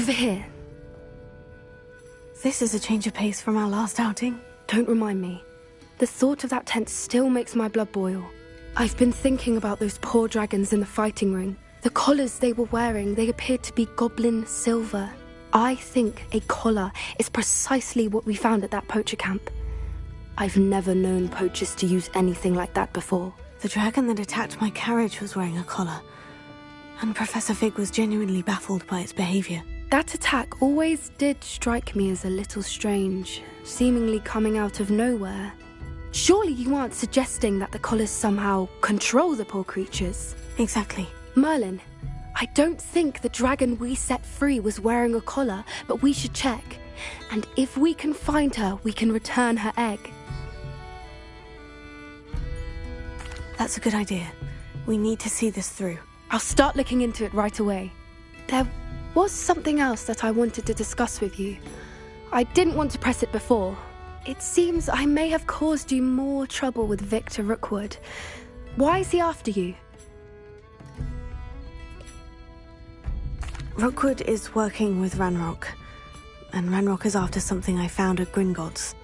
Over here. This is a change of pace from our last outing. Don't remind me. The thought of that tent still makes my blood boil. I've been thinking about those poor dragons in the fighting ring. The collars they were wearing, they appeared to be goblin silver. I think a collar is precisely what we found at that poacher camp. I've never known poachers to use anything like that before. The dragon that attacked my carriage was wearing a collar, and Professor Fig was genuinely baffled by its behavior. That attack always did strike me as a little strange, seemingly coming out of nowhere. Surely you aren't suggesting that the collars somehow control the poor creatures? Exactly. Merlin, I don't think the dragon we set free was wearing a collar, but we should check. And if we can find her, we can return her egg. That's a good idea. We need to see this through. I'll start looking into it right away. There was something else that I wanted to discuss with you. I didn't want to press it before. It seems I may have caused you more trouble with Victor Rookwood. Why is he after you? Rookwood is working with Ranrock, and Ranrock is after something I found at Gringotts.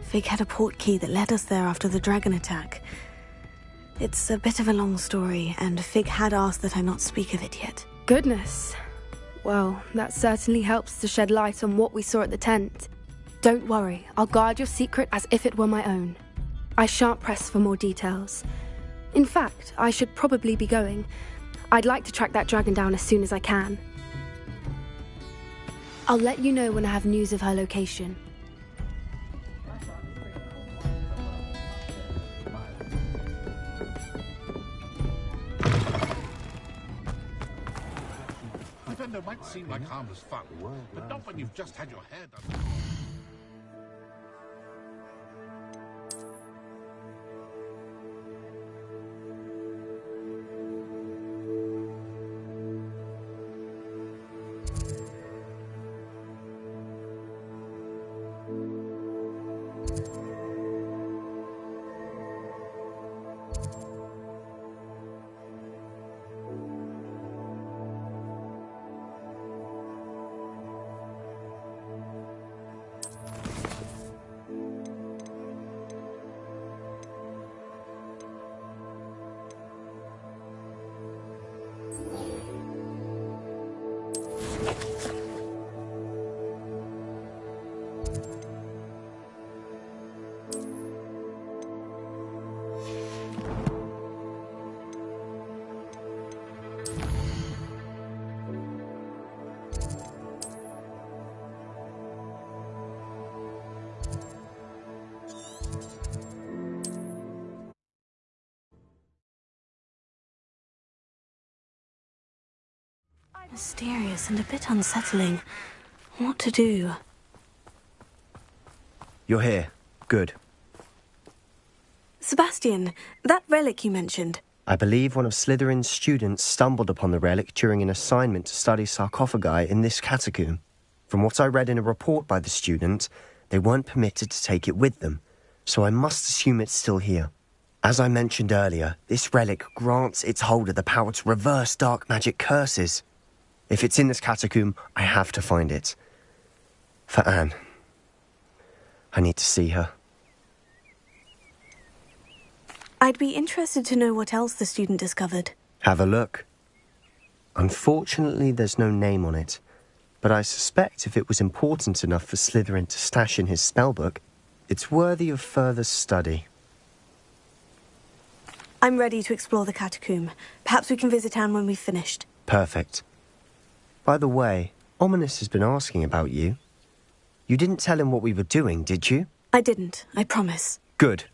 Fig had a port key that led us there after the dragon attack. It's a bit of a long story, and Fig had asked that I not speak of it yet. Goodness. Well, that certainly helps to shed light on what we saw at the tent. Don't worry, I'll guard your secret as if it were my own. I shan't press for more details. In fact, I should probably be going. I'd like to track that dragon down as soon as I can. I'll let you know when I have news of her location. Defender might seem like harmless fun, but not when you've just had your hair done. Mysterious and a bit unsettling. What to do? You're here. Good. Sebastian, that relic you mentioned. I believe one of Slytherin's students stumbled upon the relic during an assignment to study sarcophagi in this catacomb. From what I read in a report by the student, they weren't permitted to take it with them, so I must assume it's still here. As I mentioned earlier, this relic grants its holder the power to reverse dark magic curses. If it's in this catacomb, I have to find it. For Anne. I need to see her. I'd be interested to know what else the student discovered. Have a look. Unfortunately, there's no name on it, but I suspect if it was important enough for Slytherin to stash in his spellbook, it's worthy of further study. I'm ready to explore the catacomb. Perhaps we can visit Anne when we've finished. Perfect. By the way, Ominous has been asking about you. You didn't tell him what we were doing, did you? I didn't, I promise. Good.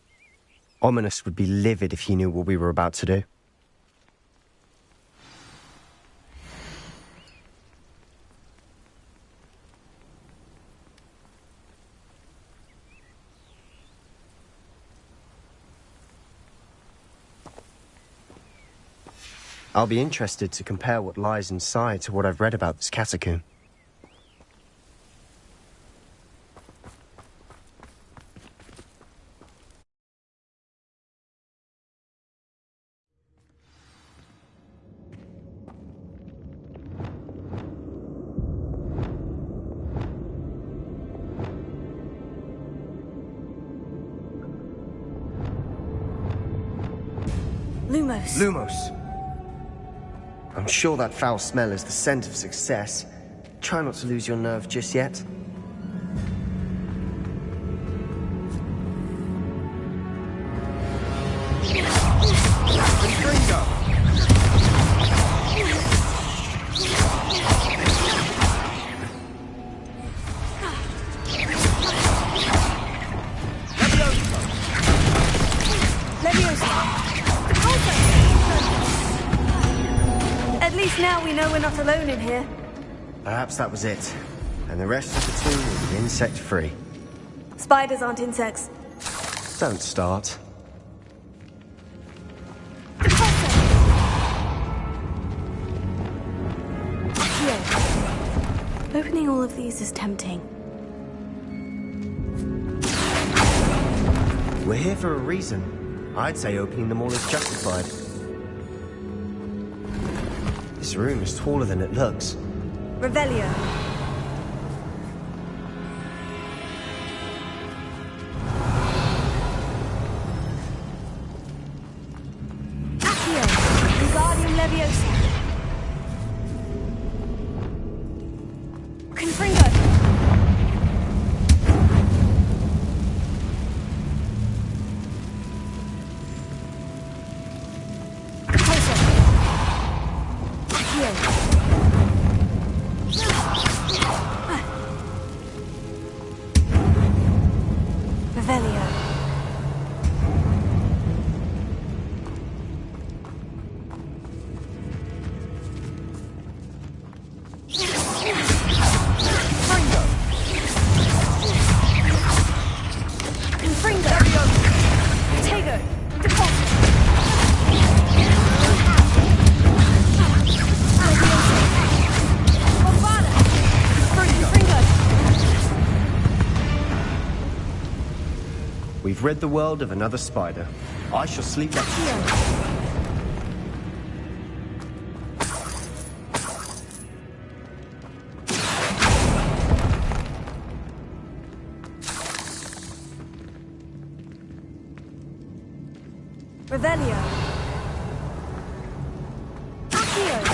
Ominous would be livid if he knew what we were about to do. I'll be interested to compare what lies inside to what I've read about this catacomb. Lumos. Lumos! I'm sure that foul smell is the scent of success. Try not to lose your nerve just yet. At least now we know we're not alone in here. Perhaps that was it. And the rest of the team will be insect-free. Spiders aren't insects. Don't start. Opening all of these is tempting. We're here for a reason. I'd say opening them all is justified. This room is taller than it looks. Revelio. Accio. Wingardium Leviosa. Confringo. We've rid the world of another spider. I shall sleep next to you. Revelio. Accio.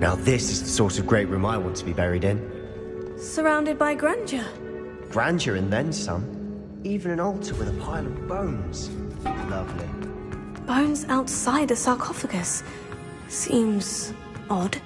Now this is the sort of great room I want to be buried in. Surrounded by grandeur. Grandeur and then some. Even an altar with a pile of bones. Lovely. Bones outside a sarcophagus. Seems odd.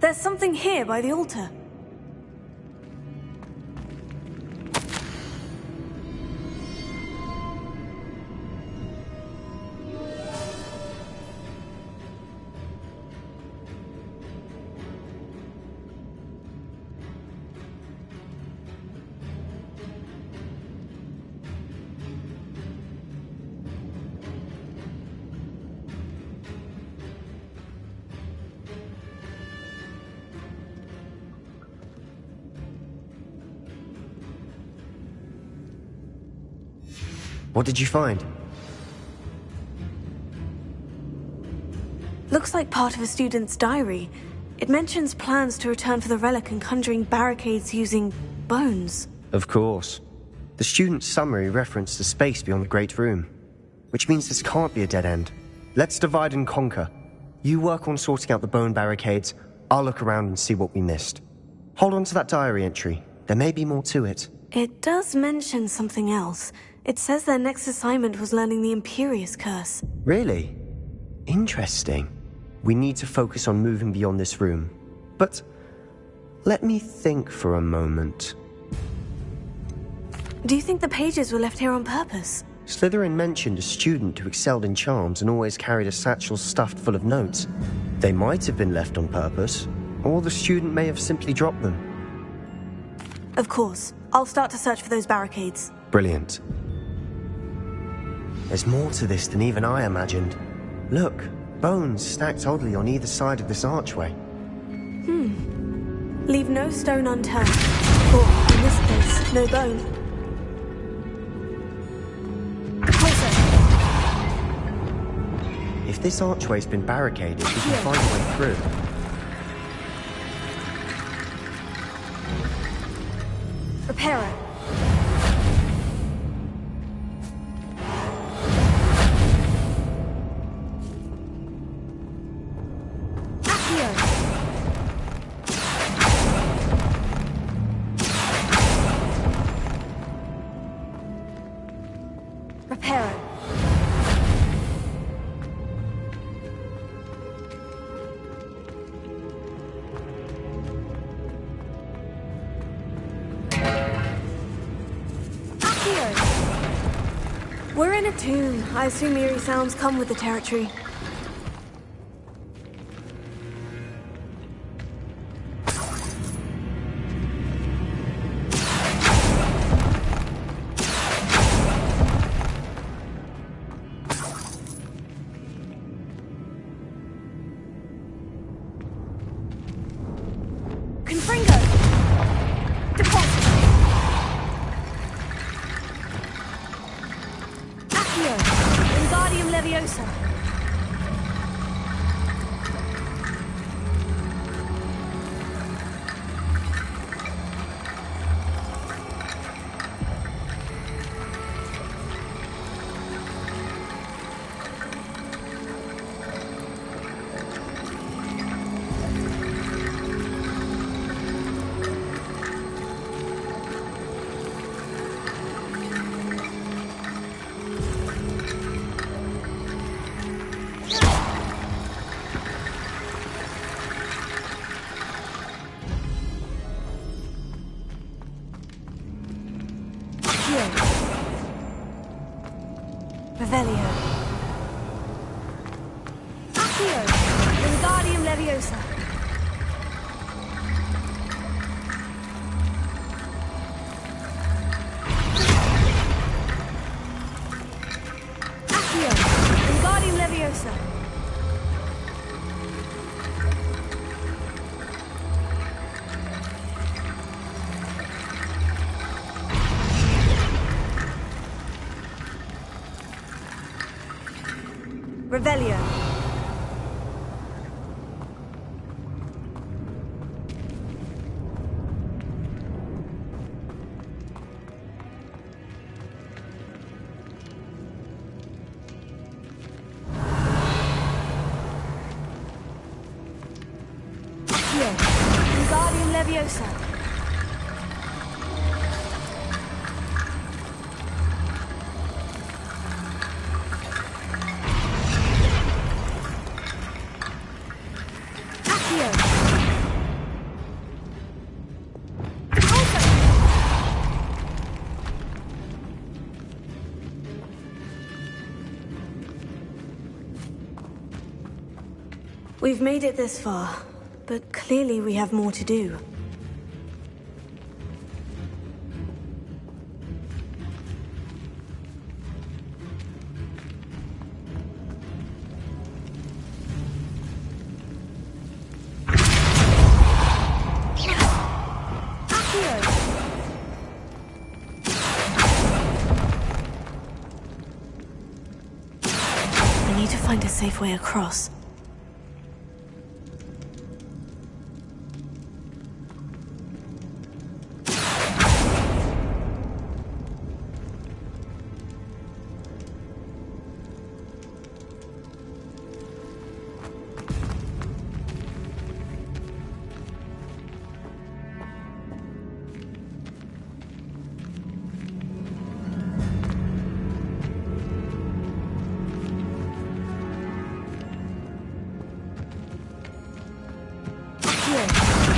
There's something here by the altar. What did you find? Looks like part of a student's diary. It mentions plans to return for the relic and conjuring barricades using bones. Of course. The student's summary referenced the space beyond the Great Room, which means this can't be a dead end. Let's divide and conquer. You work on sorting out the bone barricades, I'll look around and see what we missed. Hold on to that diary entry. There may be more to it. It does mention something else. It says their next assignment was learning the Imperious Curse. Really? Interesting. We need to focus on moving beyond this room. But let me think for a moment. Do you think the pages were left here on purpose? Slytherin mentioned a student who excelled in charms and always carried a satchel stuffed full of notes. They might have been left on purpose, or the student may have simply dropped them. Of course. I'll start to search for those barricades. Brilliant. There's more to this than even I imagined. Look, bones stacked oddly on either side of this archway. Leave no stone unturned. Or, in this case, no bone. Closer. If this archway's been barricaded, we can find a way through. Reparo. Reparo. We're in a tomb. I assume eerie sounds come with the territory. Confringo! Deposit! Accio! Wingardium Leviosa! Revelio. Accio! Wingardium Leviosa. Accio! Wingardium Leviosa. Revelio. Accio. Wingardium Leviosa. We've made it this far, but clearly we have more to do. find a safe way across.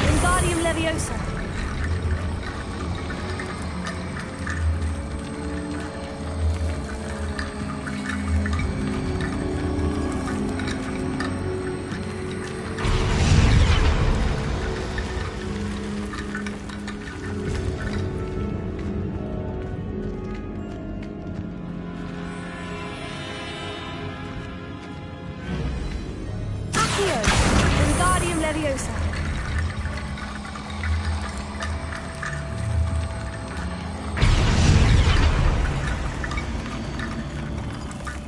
Wingardium Leviosa. Accio. Wingardium Leviosa.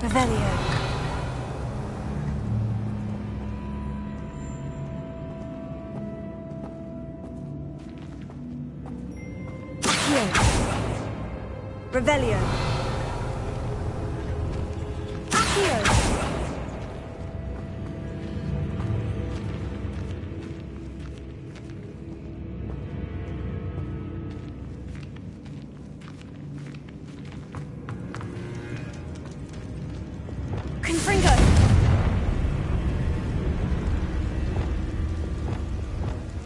Revelio. Accio. Revelio. Accio. Confringo.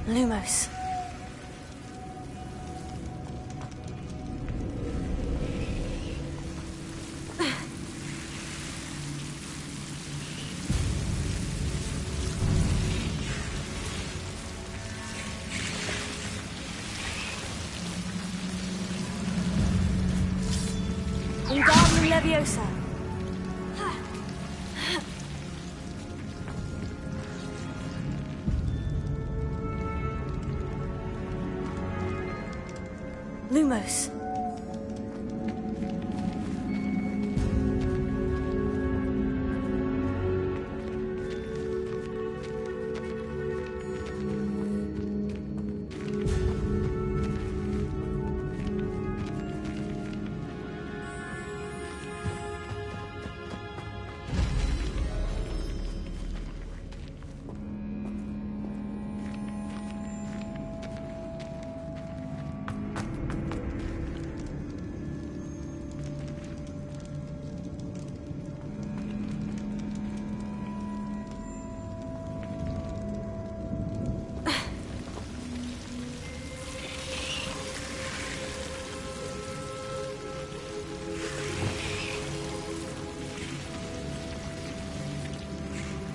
Lumos. Wingardium Leviosa. Lumos.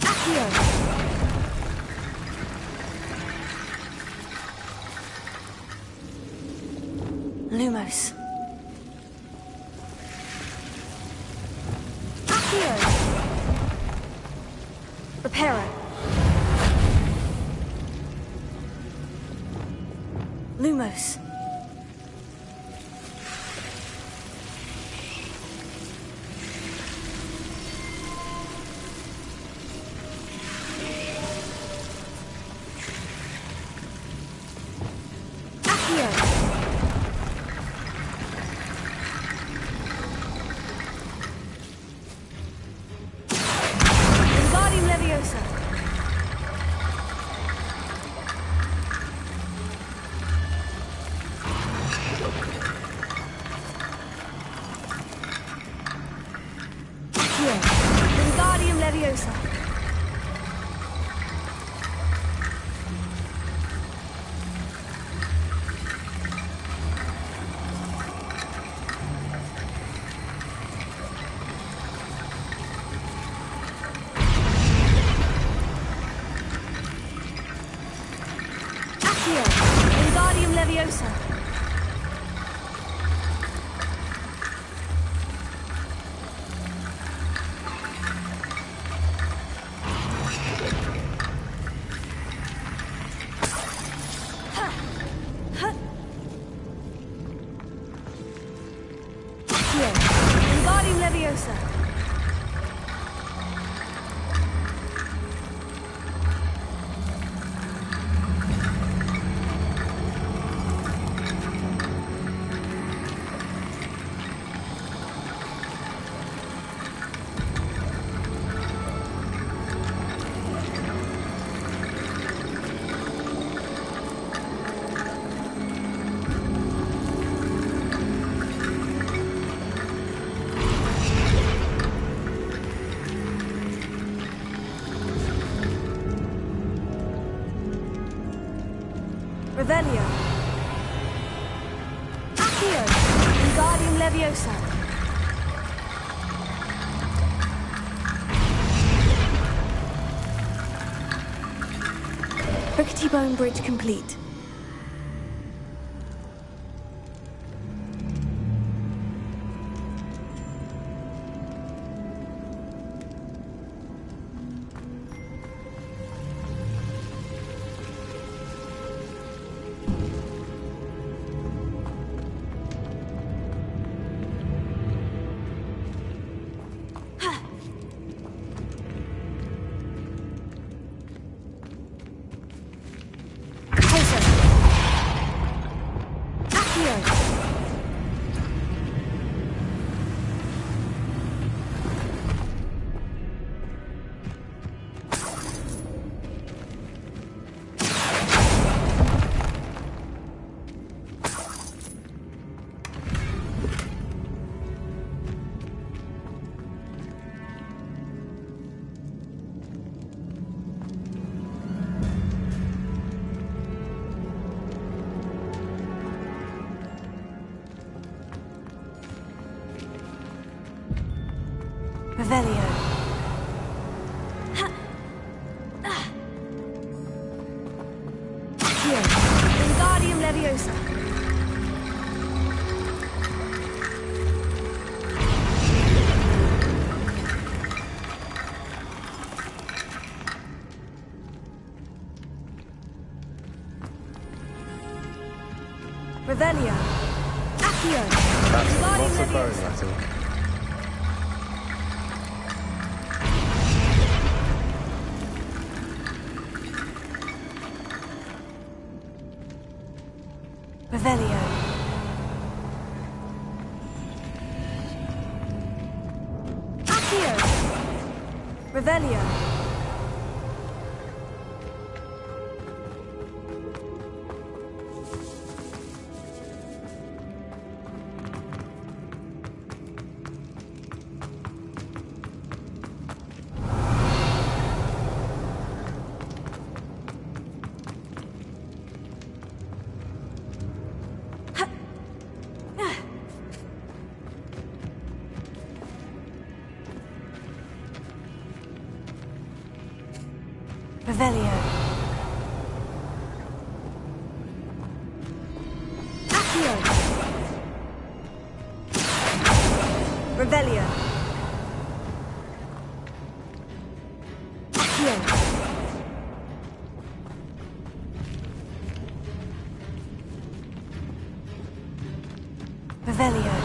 Accio. Lumos. Accio. Reparo. Lumos. Accio. Wingardium Leviosa. Accio. Wingardium Leviosa. Accio. Wingardium Leviosa. Accio. Wingardium Leviosa. Revelio. Accio. Wingardium Leviosa. Rickety Bone Bridge complete. Revelio. Accio. Wingardium Leviosa. Revelio. Accio. That's Wingardium lots of bone Leviosa. rattle. Revelio. Accio. Revelio. Revelio. Accio. Revelio. Accio. Revelio.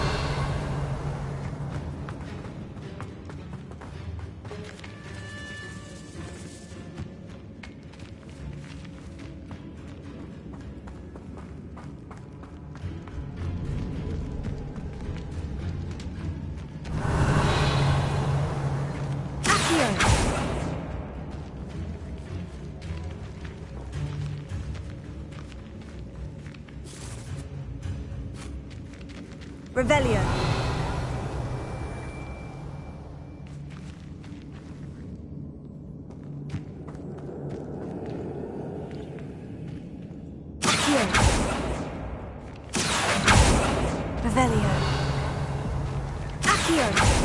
Revelio. Accio. Revelio. Accio.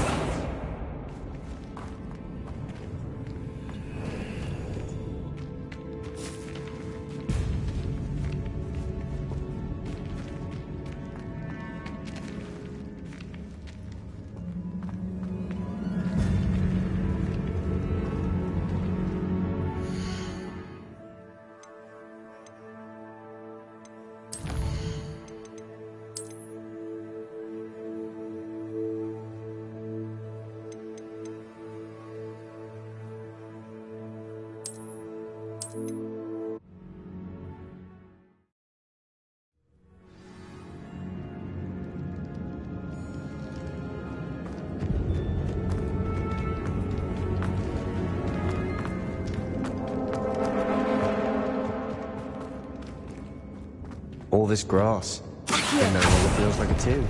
All this grass. It no longer feels like a tomb.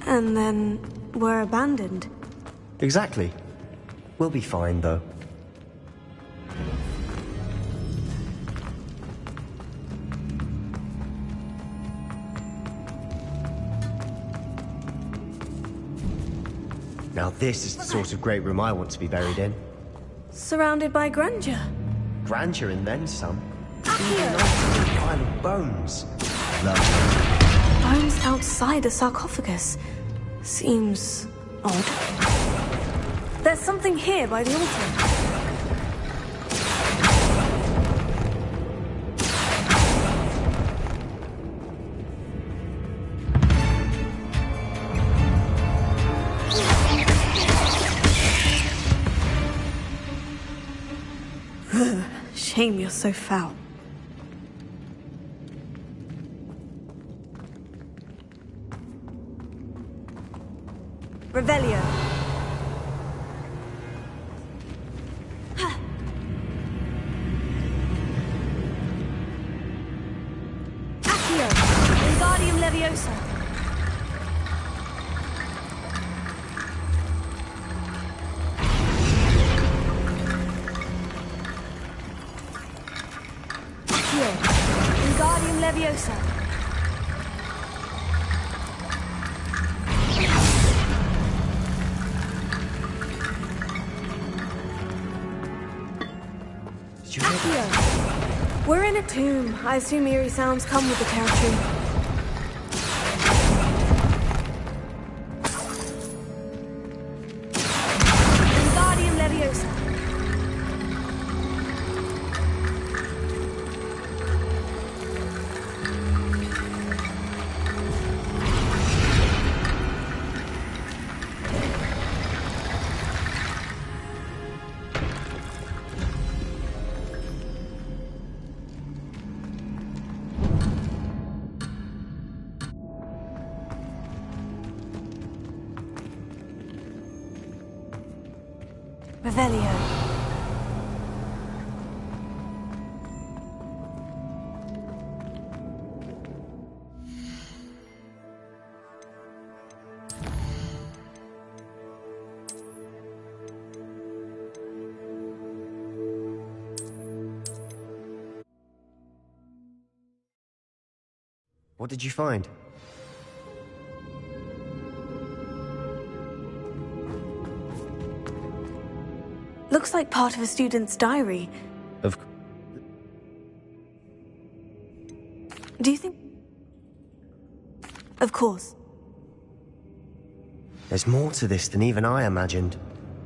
And then we're abandoned. Exactly. We'll be fine, though. Now this is the sort of great room I want to be buried in. Surrounded by grandeur. Grandeur and then some. Accio! A pile of bones. Lovely. Bones outside a sarcophagus. Seems odd. There's something here by the altar. Shame you're so foul. Revelio. Accio. Wingardium Leviosa. Wingardium Leviosa. Accio. We're in a tomb. I assume eerie sounds come with the territory. Wingardium Leviosa. Revelio. What did you find? Looks like part of a student's diary. Do you think... Of course. There's more to this than even I imagined.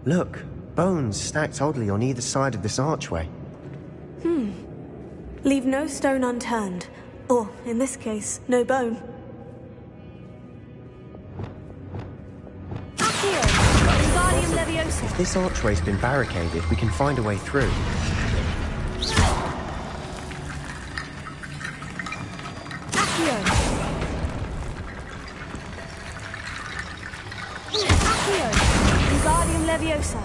Look, bones stacked oddly on either side of this archway. Leave no stone unturned. Or, in this case, no bone. Accio. Wingardium Leviosa. If this archway's been barricaded, we can find a way through. Accio. Accio. Wingardium Leviosa.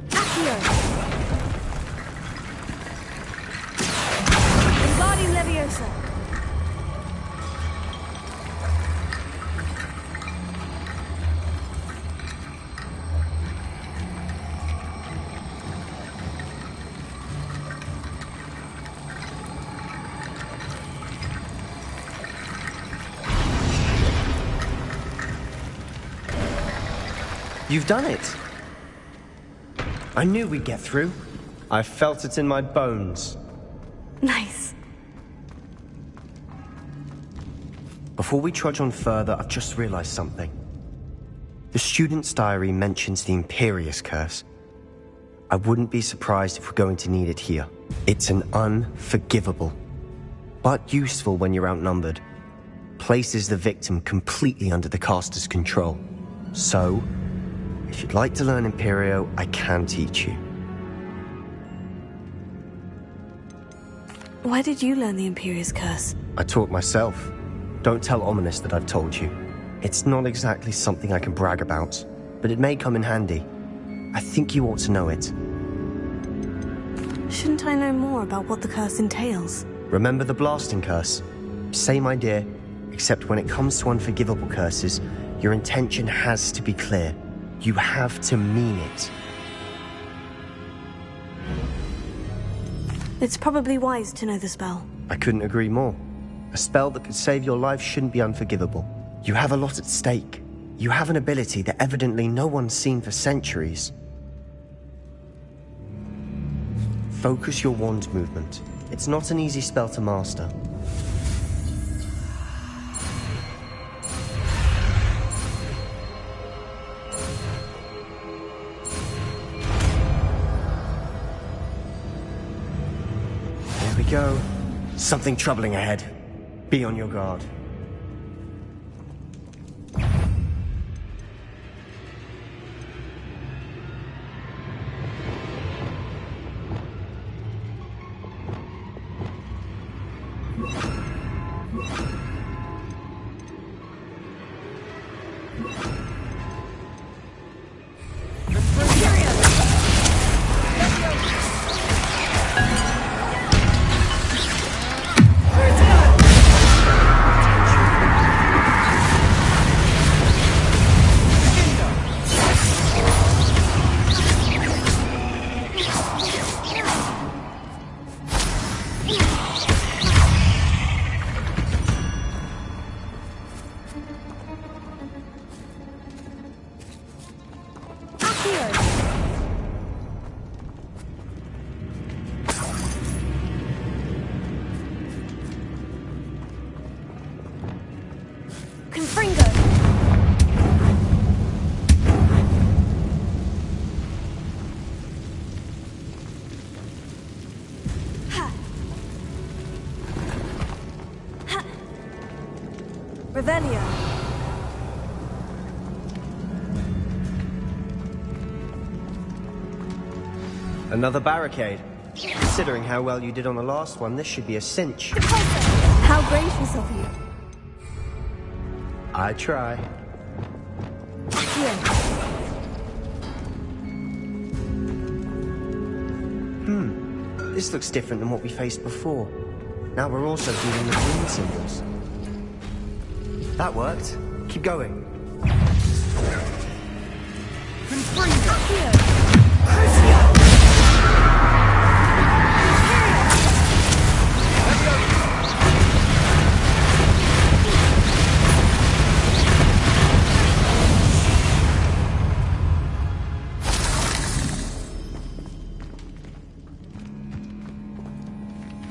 Accio. Wingardium Leviosa. You've done it! I knew we'd get through. I felt it in my bones. Nice. Before we trudge on further, I've just realized something. The student's diary mentions the Imperious Curse. I wouldn't be surprised if we're going to need it here. It's an unforgivable, but useful when you're outnumbered. Places the victim completely under the caster's control. So, if you'd like to learn Imperio, I can teach you. Why did you learn the Imperious Curse? I taught myself. Don't tell Ominous that I've told you. It's not exactly something I can brag about, but it may come in handy. I think you ought to know it. Shouldn't I know more about what the curse entails? Remember the blasting curse? Same idea, except when it comes to unforgivable curses, your intention has to be clear. You have to mean it. It's probably wise to know the spell. I couldn't agree more. A spell that could save your life shouldn't be unforgivable. You have a lot at stake. You have an ability that evidently no one's seen for centuries. Focus your wand movement. It's not an easy spell to master. There we go. Something troubling ahead. Be on your guard. Revelio. Another barricade. Considering how well you did on the last one, this should be a cinch. How gracious of you. I try. Here. This looks different than what we faced before. Now we're also dealing with rune symbols. That worked. Keep going.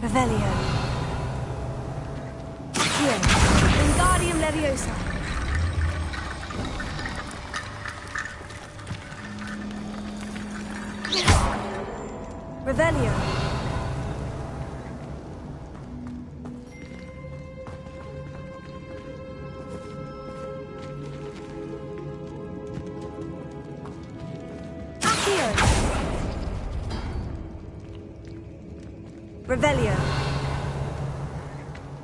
Revelio. Here. Wingardium Leviosa. Revelio. Accio. Revelio.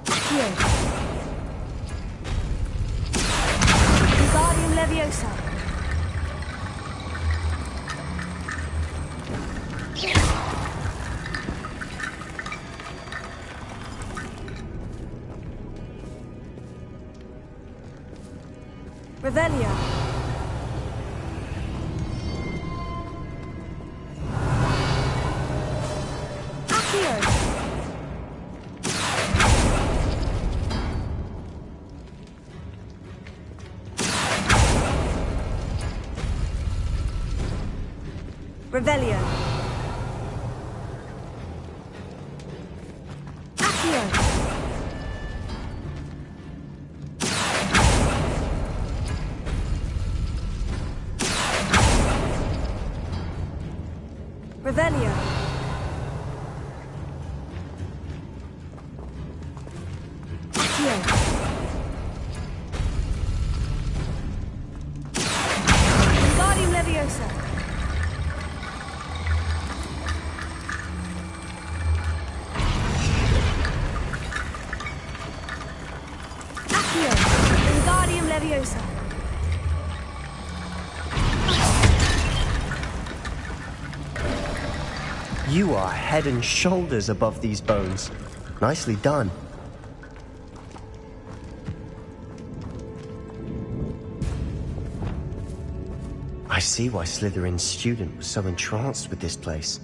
Accio. Wingardium Leviosa. Revelio. Accio. Revelio. Accio. Revelio. Accio. Wingardium Leviosa. Accio. Wingardium Leviosa. You are head and shoulders above these bones. Nicely done. I see why Slytherin's student was so entranced with this place.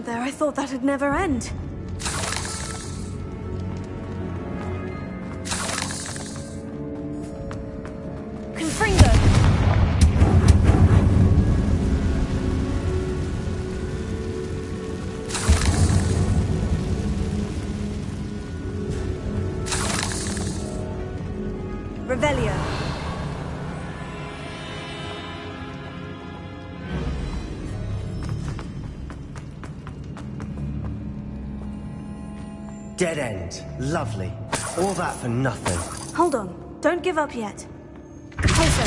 There, I thought that'd never end. Confringo! Revelio. Dead end. Lovely. All that for nothing. Hold on. Don't give up yet. Closer.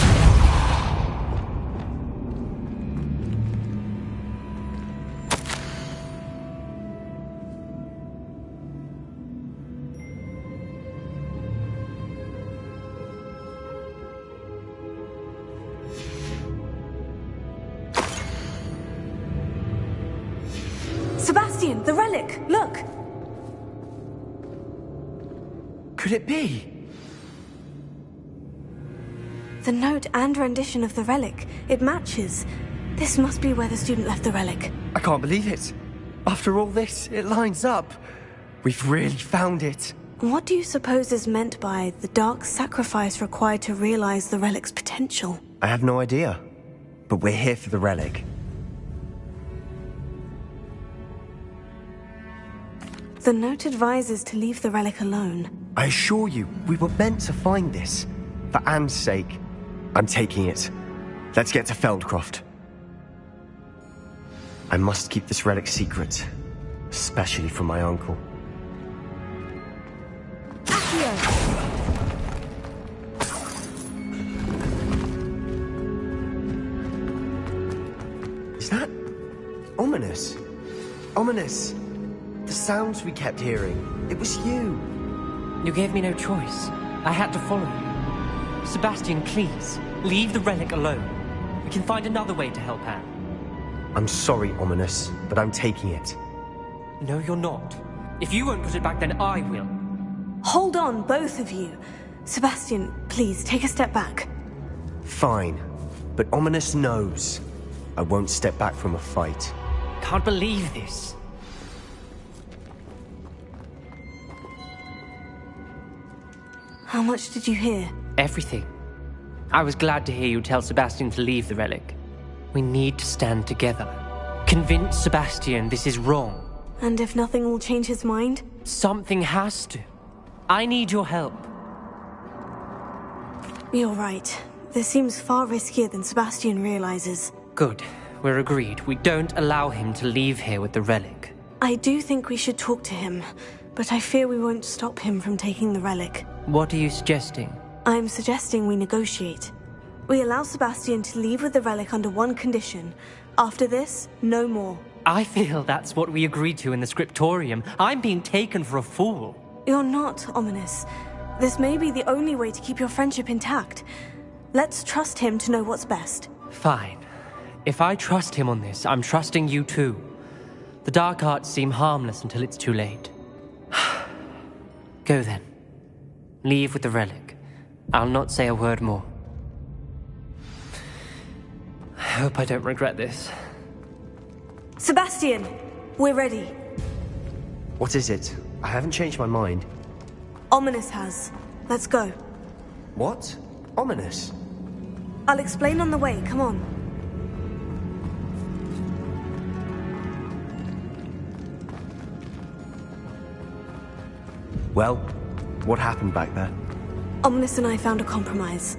Sebastian, the relic! Look! Could it be? The note and rendition of the relic. It matches. This must be where the student left the relic. I can't believe it. After all this, it lines up. We've really found it. What do you suppose is meant by the dark sacrifice required to realize the relic's potential? I have no idea. But we're here for the relic. The note advises to leave the relic alone. I assure you, we were meant to find this. For Anne's sake, I'm taking it. Let's get to Feldcroft. I must keep this relic secret, especially from my uncle. Is that ominous? Ominous. The sounds we kept hearing. It was you. You gave me no choice. I had to follow you. Sebastian, please, leave the relic alone. We can find another way to help Anne. I'm sorry, Ominous, but I'm taking it. No, you're not. If you won't put it back, then I will. Hold on, both of you. Sebastian, please, take a step back. Fine. But Ominous knows. I won't step back from a fight. Can't believe this. How much did you hear? Everything. I was glad to hear you tell Sebastian to leave the relic. We need to stand together. Convince Sebastian this is wrong. And if nothing will change his mind? Something has to. I need your help. You're right. This seems far riskier than Sebastian realizes. Good. We're agreed. We don't allow him to leave here with the relic. I do think we should talk to him, but I fear we won't stop him from taking the relic. What are you suggesting? I'm suggesting we negotiate. We allow Sebastian to leave with the relic under one condition. After this, no more. I feel that's what we agreed to in the scriptorium. I'm being taken for a fool. You're not, Ominous. This may be the only way to keep your friendship intact. Let's trust him to know what's best. Fine. If I trust him on this, I'm trusting you too. The dark arts seem harmless until it's too late. Go then. Leave with the relic. I'll not say a word more. I hope I don't regret this. Sebastian, we're ready. What is it? I haven't changed my mind. Ominous has. Let's go. What? Ominous? I'll explain on the way, come on. Well, what happened back there? Ominous and I found a compromise.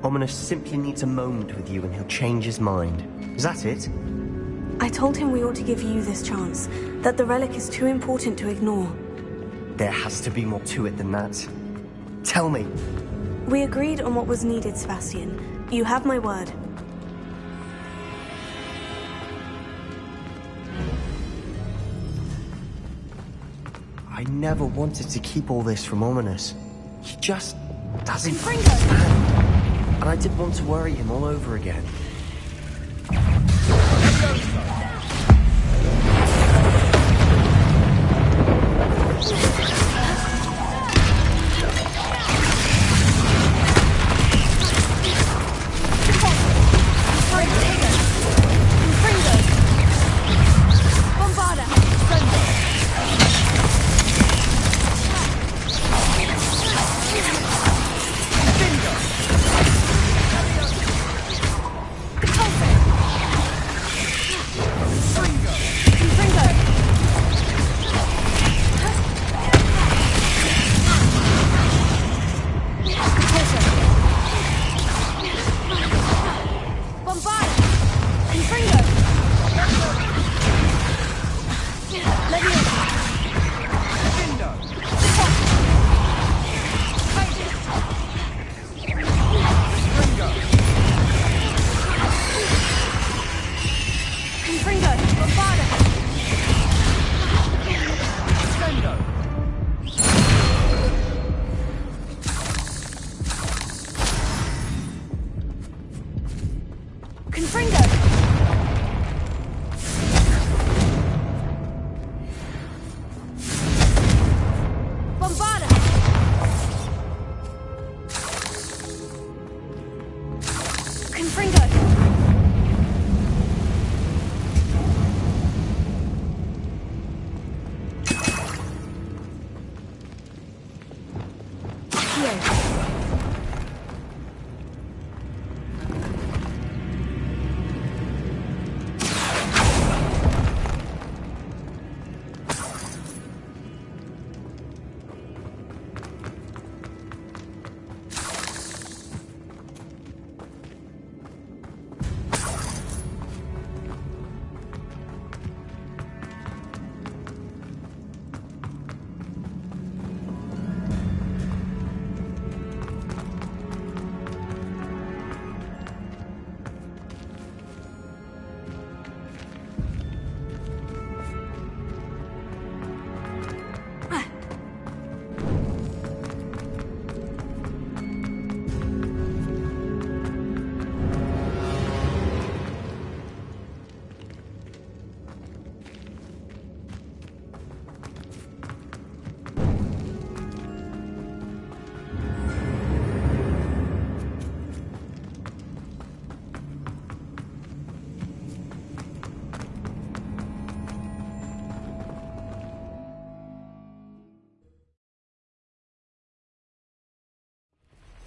Ominous simply needs a moment with you and he'll change his mind. Is that it? I told him we ought to give you this chance, that the relic is too important to ignore. There has to be more to it than that. Tell me. We agreed on what was needed, Sebastian. You have my word. I never wanted to keep all this from Ominous. He just doesn't Confringo! understand. And I didn't want to worry him all over again.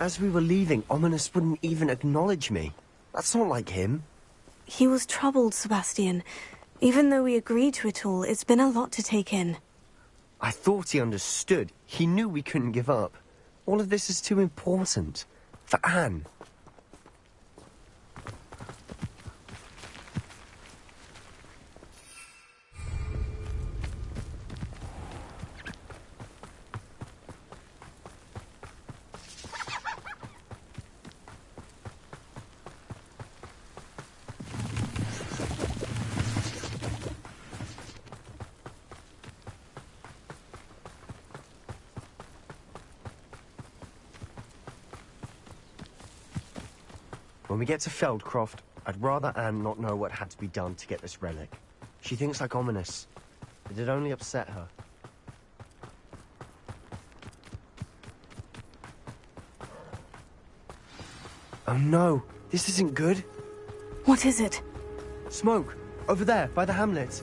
As we were leaving, Ominous wouldn't even acknowledge me. That's not like him. He was troubled, Sebastian. Even though we agreed to it all, it's been a lot to take in. I thought he understood. He knew we couldn't give up. All of this is too important. For Anne. When we get to Feldcroft, I'd rather Anne not know what had to be done to get this relic. She thinks like ominous. It'd only upset her. Oh no, this isn't good. What is it? Smoke, over there, by the hamlet.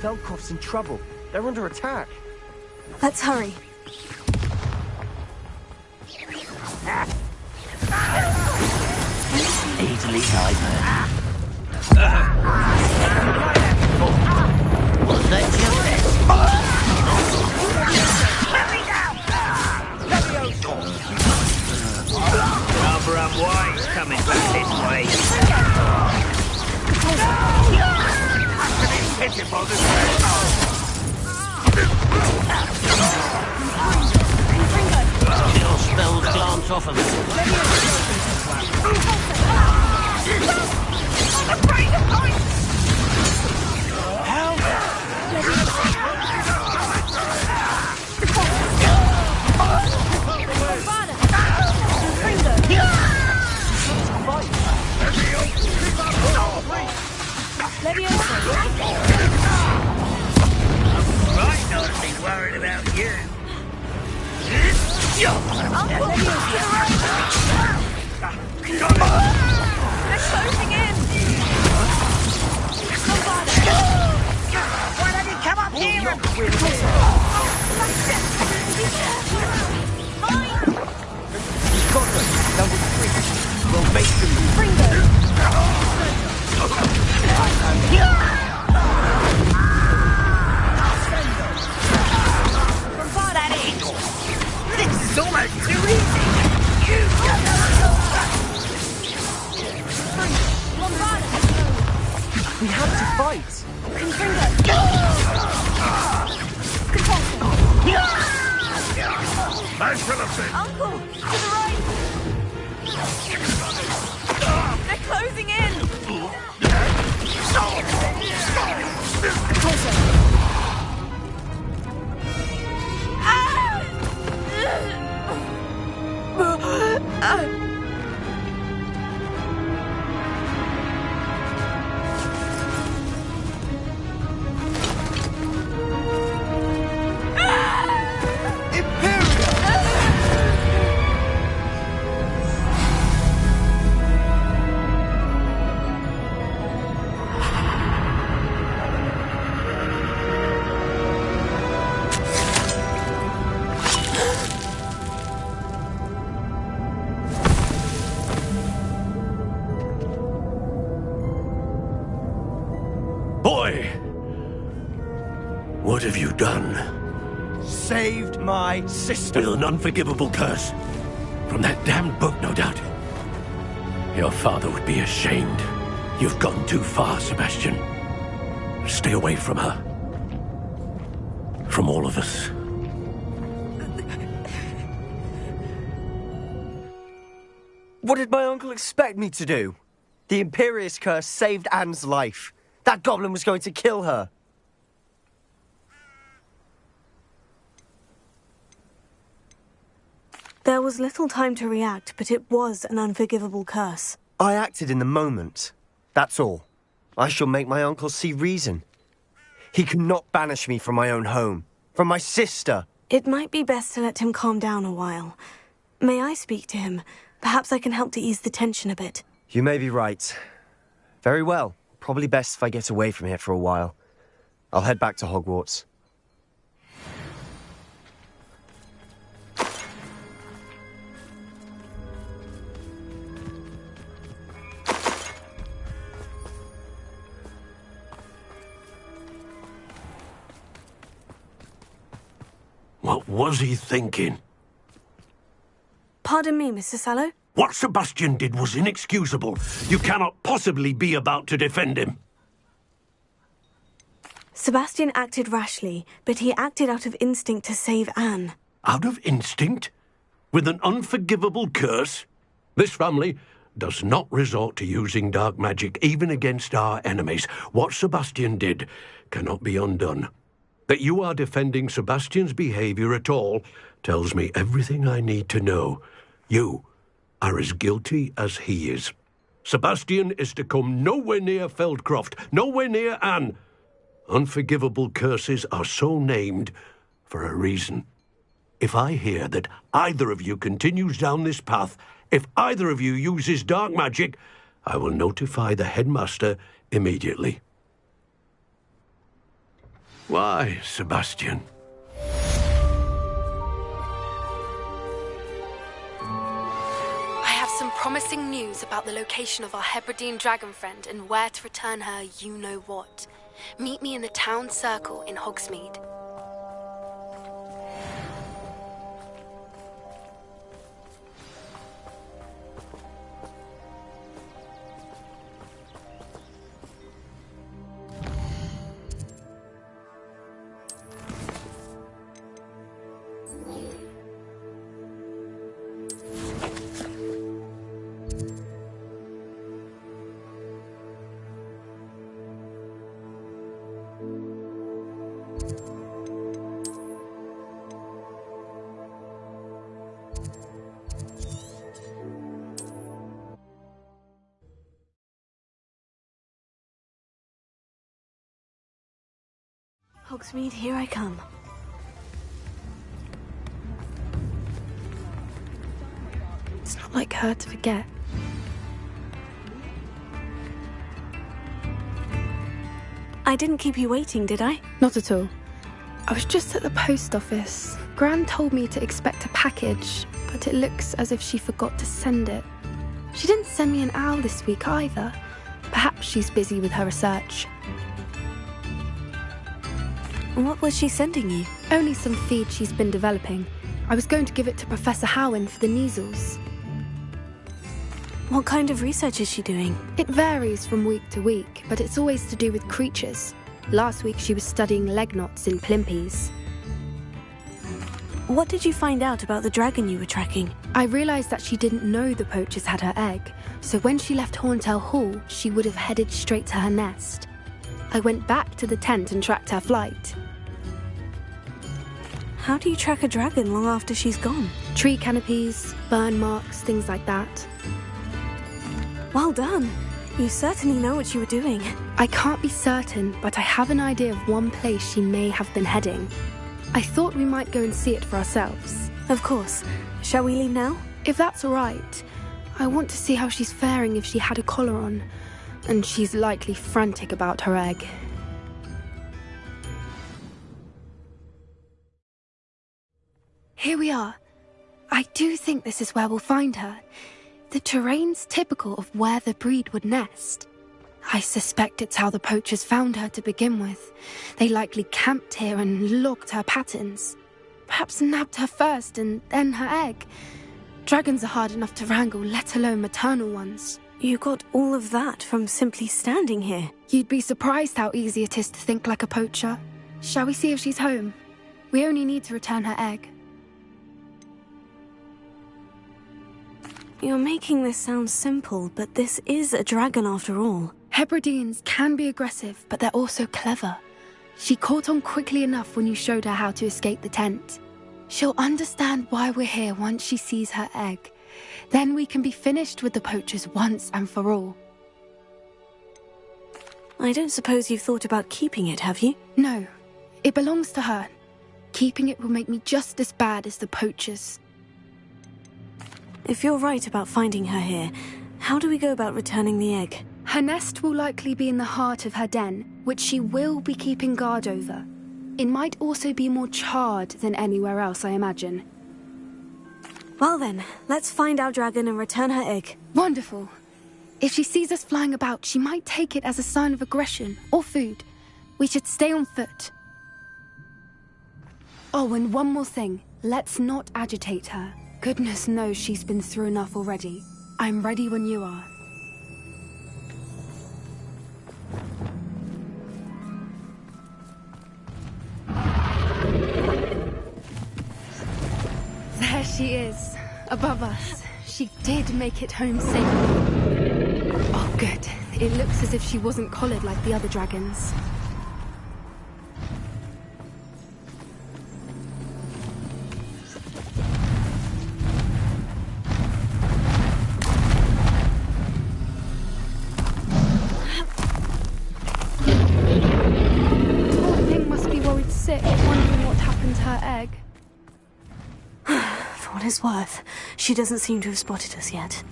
Feldcroft's in trouble. They're under attack. Let's hurry. Easily hide. Was that Number up white coming back this way. Your spells glance off of it. Right, not to be worried about you. They're closing in! Why don't you come up here and... Got them. Number 3. We'll make them. Fringo! This is almost too easy. We have to fight. Nice Philipson! Uncle, to the right! They're closing in! Boy! What have you done? Saved my sister. With an unforgivable curse. From that damned book, no doubt. Your father would be ashamed. You've gone too far, Sebastian. Stay away from her. From all of us. What did my uncle expect me to do? The Imperious curse saved Anne's life. That goblin was going to kill her. There was little time to react, but it was an unforgivable curse. I acted in the moment. That's all. I shall make my uncle see reason. He cannot banish me from my own home. From my sister. It might be best to let him calm down a while. May I speak to him? Perhaps I can help to ease the tension a bit. You may be right. Very well. Probably best if I get away from here for a while. I'll head back to Hogwarts. What was he thinking? Pardon me, Mr. Sallow? What Sebastian did was inexcusable. You cannot possibly be about to defend him. Sebastian acted rashly, but he acted out of instinct to save Anne. Out of instinct? With an unforgivable curse? This family does not resort to using dark magic even against our enemies. What Sebastian did cannot be undone. That you are defending Sebastian's behavior at all tells me everything I need to know. You are as guilty as he is. Sebastian is to come nowhere near Feldcroft, nowhere near Anne. Unforgivable curses are so named for a reason. If I hear that either of you continues down this path, if either of you uses dark magic, I will notify the headmaster immediately. Why, Sebastian? I have some promising news about the location of our Hebridean dragon friend and where to return her you-know-what. Meet me in the town circle in Hogsmeade. Hogsmeade, here I come. It's not like her to forget. I didn't keep you waiting, did I? Not at all. I was just at the post office. Gran told me to expect a package, but it looks as if she forgot to send it. She didn't send me an owl this week either. Perhaps she's busy with her research. What was she sending you? Only some feed she's been developing. I was going to give it to Professor Howen for the measles. What kind of research is she doing? It varies from week to week, but it's always to do with creatures. Last week she was studying leg knots in plimpies. What did you find out about the dragon you were tracking? I realised that she didn't know the poachers had her egg, so when she left Horntail Hall, she would have headed straight to her nest. I went back to the tent and tracked her flight. How do you track a dragon long after she's gone? Tree canopies, burn marks, things like that. Well done. You certainly know what you were doing. I can't be certain, but I have an idea of one place she may have been heading. I thought we might go and see it for ourselves. Of course. Shall we leave now? If that's all right. I want to see how she's faring if she had a collar on. And she's likely frantic about her egg. Here we are. I do think this is where we'll find her. The terrain's typical of where the breed would nest. I suspect it's how the poachers found her to begin with. They likely camped here and logged her patterns. Perhaps nabbed her first and then her egg. Dragons are hard enough to wrangle, let alone maternal ones. You got all of that from simply standing here. You'd be surprised how easy it is to think like a poacher. Shall we see if she's home? We only need to return her egg. You're making this sound simple, but this is a dragon after all. Hebrideans can be aggressive, but they're also clever. She caught on quickly enough when you showed her how to escape the tent. She'll understand why we're here once she sees her egg. Then we can be finished with the poachers once and for all. I don't suppose you've thought about keeping it, have you? No, it belongs to her. Keeping it will make me just as bad as the poachers. If you're right about finding her here, how do we go about returning the egg? Her nest will likely be in the heart of her den, which she will be keeping guard over. It might also be more charred than anywhere else, I imagine. Well then, let's find our dragon and return her egg. Wonderful. If she sees us flying about, she might take it as a sign of aggression or food. We should stay on foot. Oh, and one more thing. Let's not agitate her. Goodness knows she's been through enough already. I'm ready when you are. There she is, above us. She did make it home safely. Oh, good. It looks as if she wasn't collared like the other dragons. her egg. For what it's worth, she doesn't seem to have spotted us yet.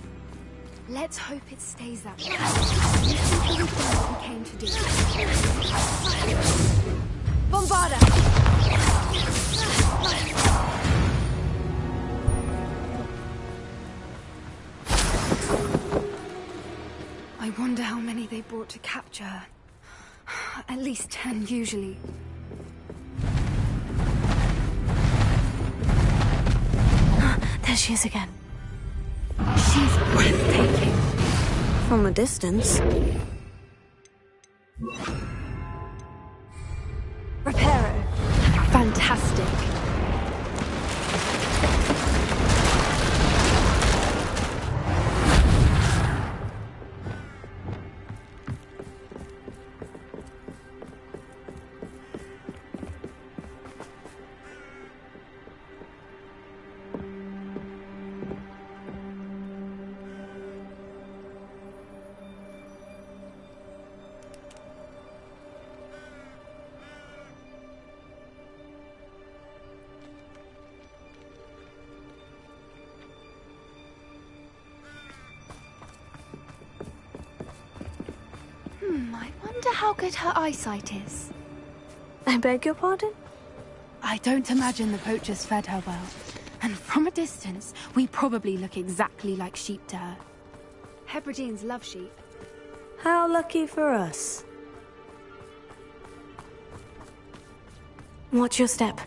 Let's hope it stays that way. This is what we came to do. Bombarda! I wonder how many they brought to capture her. At least 10, usually. There she is again. She's breathtaking. From a distance. Reparo. Fantastic. I wonder how good her eyesight is. I beg your pardon? I don't imagine the poachers fed her well. And from a distance, we probably look exactly like sheep to her. Hebrideans love sheep. How lucky for us. Watch your step.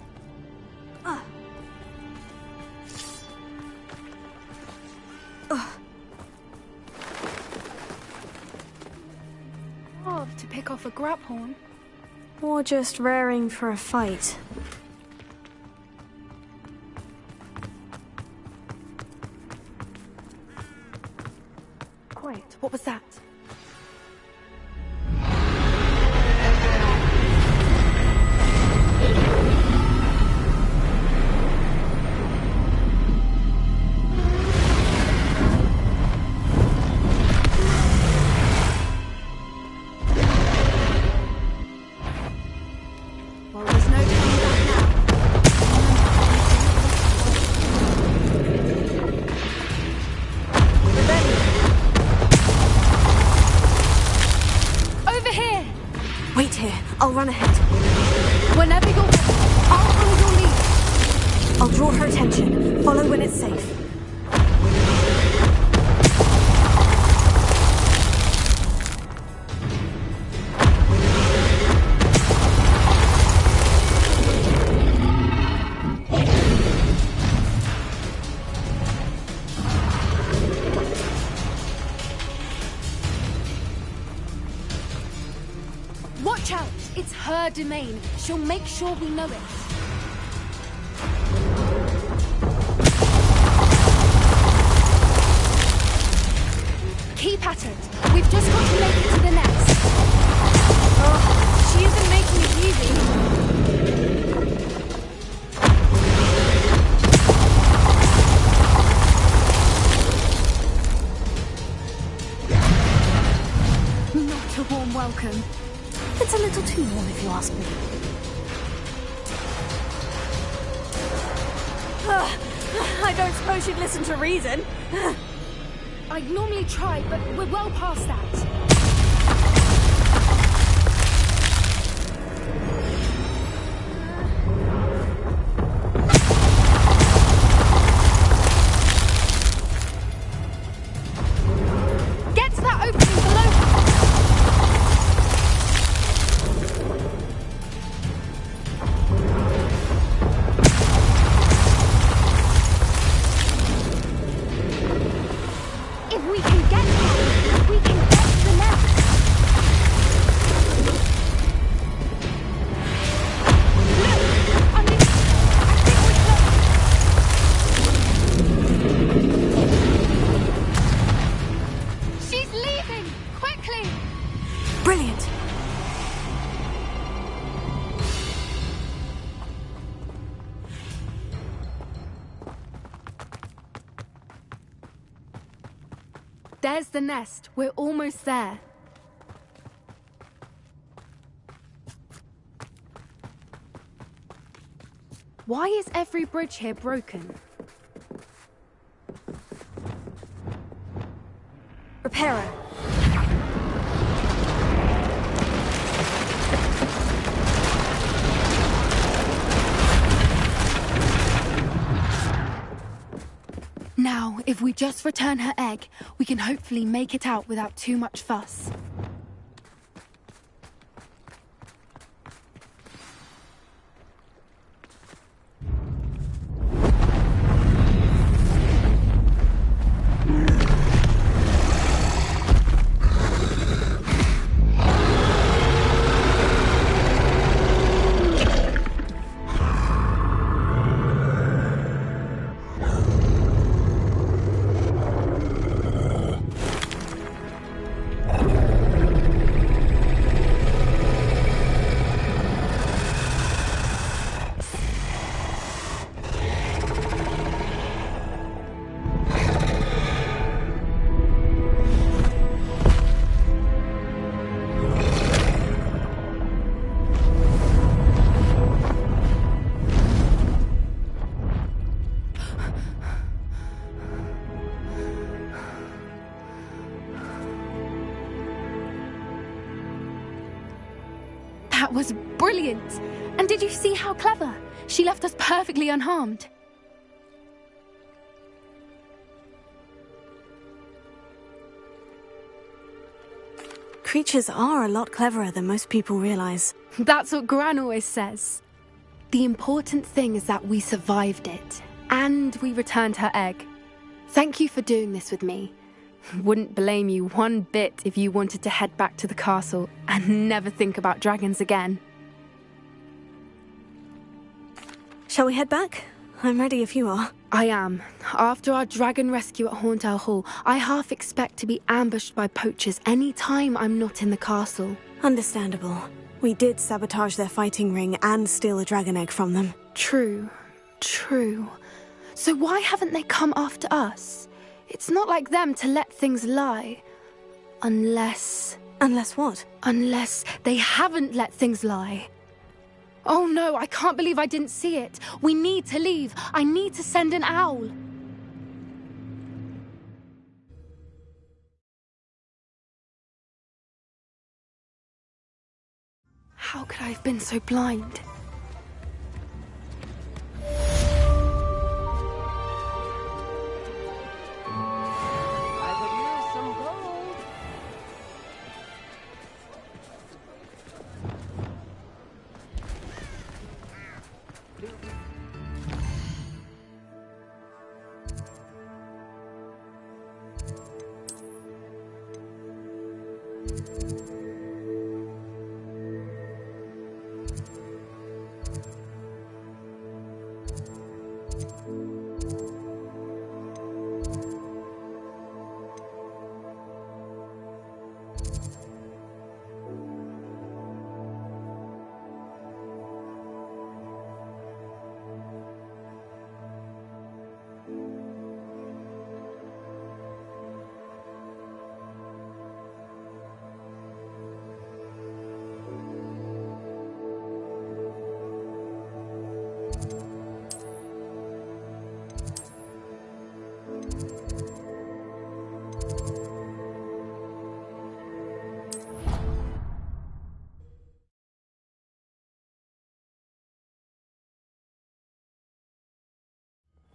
To pick off a grabhorn. Or just raring for a fight. Wait, what was that? Well, there's no turning back now. Over here! Wait here. I'll run ahead. Whenever you're ready, I'll follow your lead. I'll draw her attention. Follow when it's safe. Watch out! It's her domain. She'll make sure we know it. Keep at it. We've just got to make it to the nest. Oh, she isn't making it easy. Not a warm welcome. It's a little too warm if you ask me. I don't suppose she'd listen to reason. I'd normally try, but we're well past that. Get to that opening below. If we can get there, we can get to the nest. Look! Underneath! I think we're close. She's leaving! Quickly! Brilliant. There's the nest. We're almost there. Why is every bridge here broken? Repairer. Now, if we just return her egg, we can hopefully make it out without too much fuss. That was brilliant! And did you see how clever? She left us perfectly unharmed. Creatures are a lot cleverer than most people realize. That's what Gran always says. The important thing is that we survived it, and we returned her egg. Thank you for doing this with me. Wouldn't blame you one bit if you wanted to head back to the castle and never think about dragons again. Shall we head back? I'm ready if you are. I am. After our dragon rescue at Hauntel Hall, I half expect to be ambushed by poachers any time I'm not in the castle. Understandable. We did sabotage their fighting ring and steal a dragon egg from them. True. So why haven't they come after us? It's not like them to let things lie. Unless... Unless what? Unless they haven't let things lie. Oh no, I can't believe I didn't see it. We need to leave. I need to send an owl. How could I have been so blind?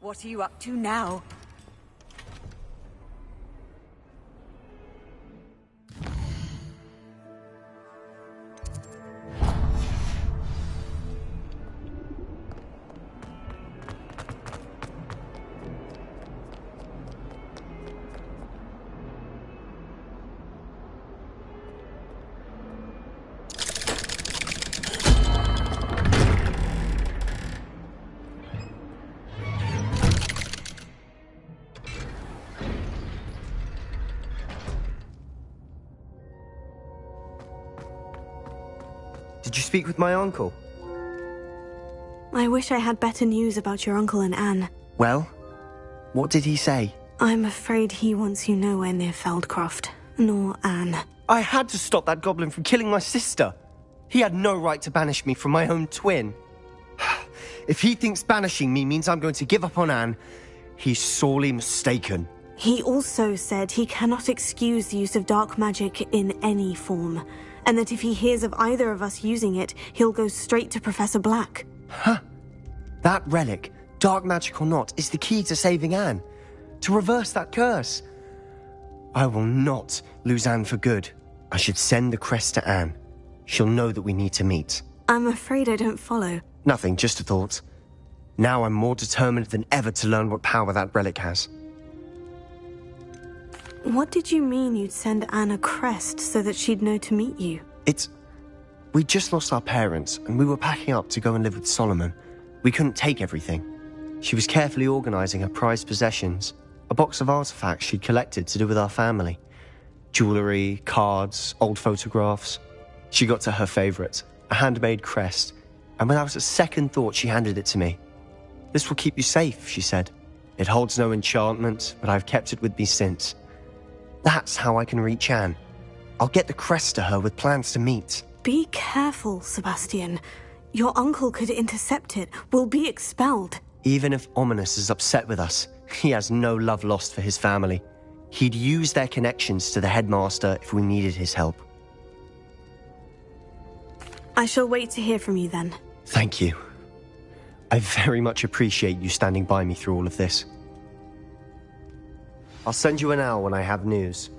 What are you up to now? Did you speak with my uncle? I wish I had better news about your uncle and Anne. Well, what did he say? I'm afraid he wants you nowhere near Feldcroft, nor Anne. I had to stop that goblin from killing my sister. He had no right to banish me from my own twin. If he thinks banishing me means I'm going to give up on Anne, he's sorely mistaken. He also said he cannot excuse the use of dark magic in any form, and that if he hears of either of us using it, he'll go straight to Professor Black. Huh? That relic, dark magic or not, is the key to saving Anne. To reverse that curse. I will not lose Anne for good. I should send the crest to Anne. She'll know that we need to meet. I'm afraid I don't follow. Nothing, just a thought. Now I'm more determined than ever to learn what power that relic has. What did you mean you'd send Anne a crest so that she'd know to meet you? We just lost our parents, and we were packing up to go and live with Solomon. We couldn't take everything. She was carefully organising her prized possessions, a box of artifacts she'd collected to do with our family. Jewellery, cards, old photographs. She got to her favourite, a handmade crest, and without a second thought she handed it to me. "This will keep you safe," she said. "It holds no enchantment, but I've kept it with me since. That's how I can reach Anne. I'll get the crest to her with plans to meet." Be careful, Sebastian. Your uncle could intercept it. We'll be expelled. Even if Ominous is upset with us, he has no love lost for his family. He'd use their connections to the headmaster if we needed his help. I shall wait to hear from you then. Thank you. I very much appreciate you standing by me through all of this. I'll send you an owl when I have news.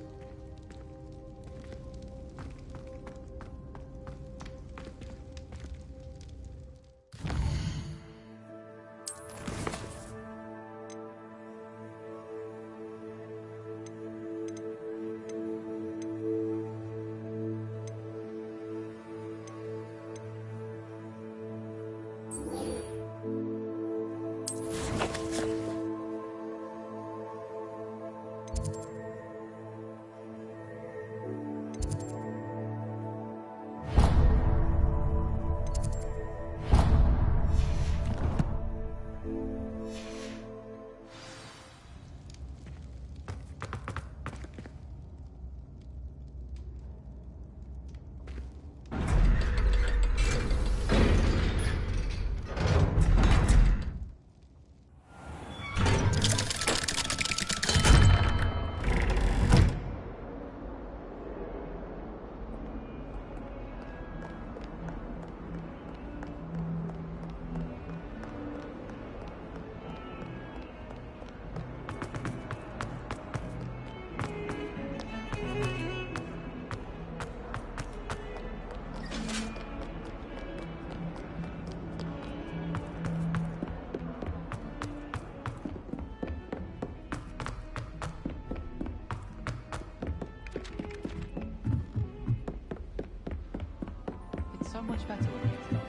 So much better when it's not.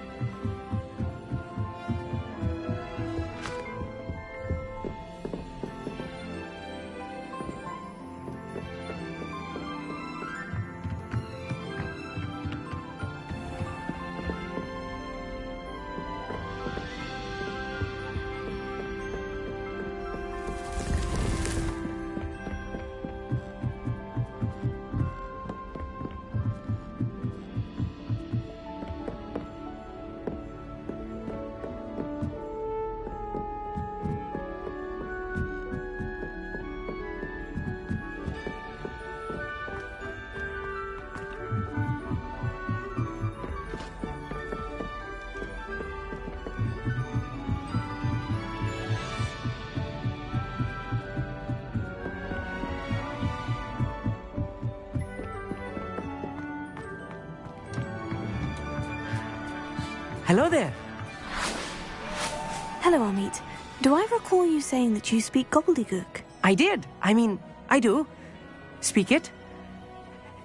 Hello there. Hello, Amit. Do I recall you saying that you speak gobbledygook? I did. I do. Speak it.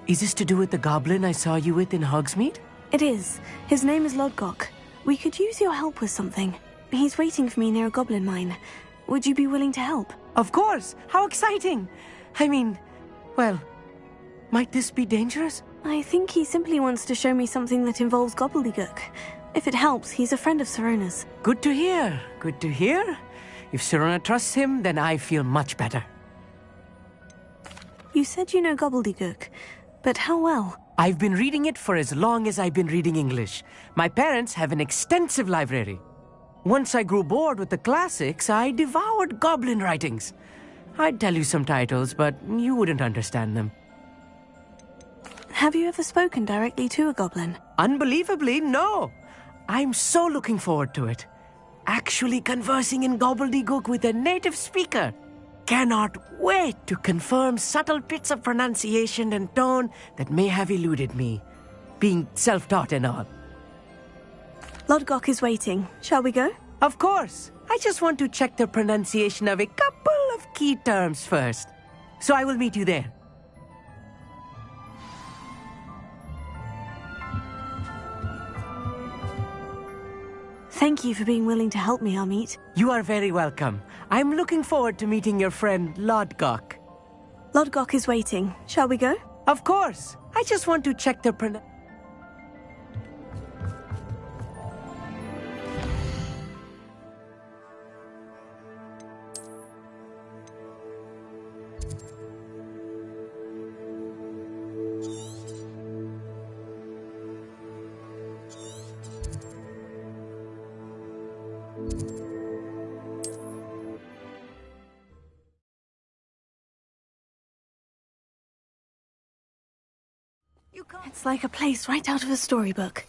Is this to do with the goblin I saw you with in Hogsmeade? It is. His name is Lodgok. We could use your help with something. He's waiting for me near a goblin mine. Would you be willing to help? Of course. How exciting. Well, might this be dangerous? I think he simply wants to show me something that involves gobbledygook. If it helps, he's a friend of Sirona's. Good to hear. Good to hear. If Sirona trusts him, then I feel much better. You said you know gobbledygook, but how well? I've been reading it for as long as I've been reading English. My parents have an extensive library. Once I grew bored with the classics, I devoured goblin writings. I'd tell you some titles, but you wouldn't understand them. Have you ever spoken directly to a goblin? Unbelievably, no. I'm so looking forward to it. Actually conversing in gobbledygook with a native speaker. Cannot wait to confirm subtle bits of pronunciation and tone that may have eluded me, being self-taught and all. Lodgok is waiting. Shall we go? Of course. I just want to check the pronunciation of a couple of key terms first. So I will meet you there. Thank you for being willing to help me, Amit. You are very welcome. I'm looking forward to meeting your friend, Lodgok. Lodgok is waiting. Shall we go? Of course. I just want to check the It's like a place right out of a storybook.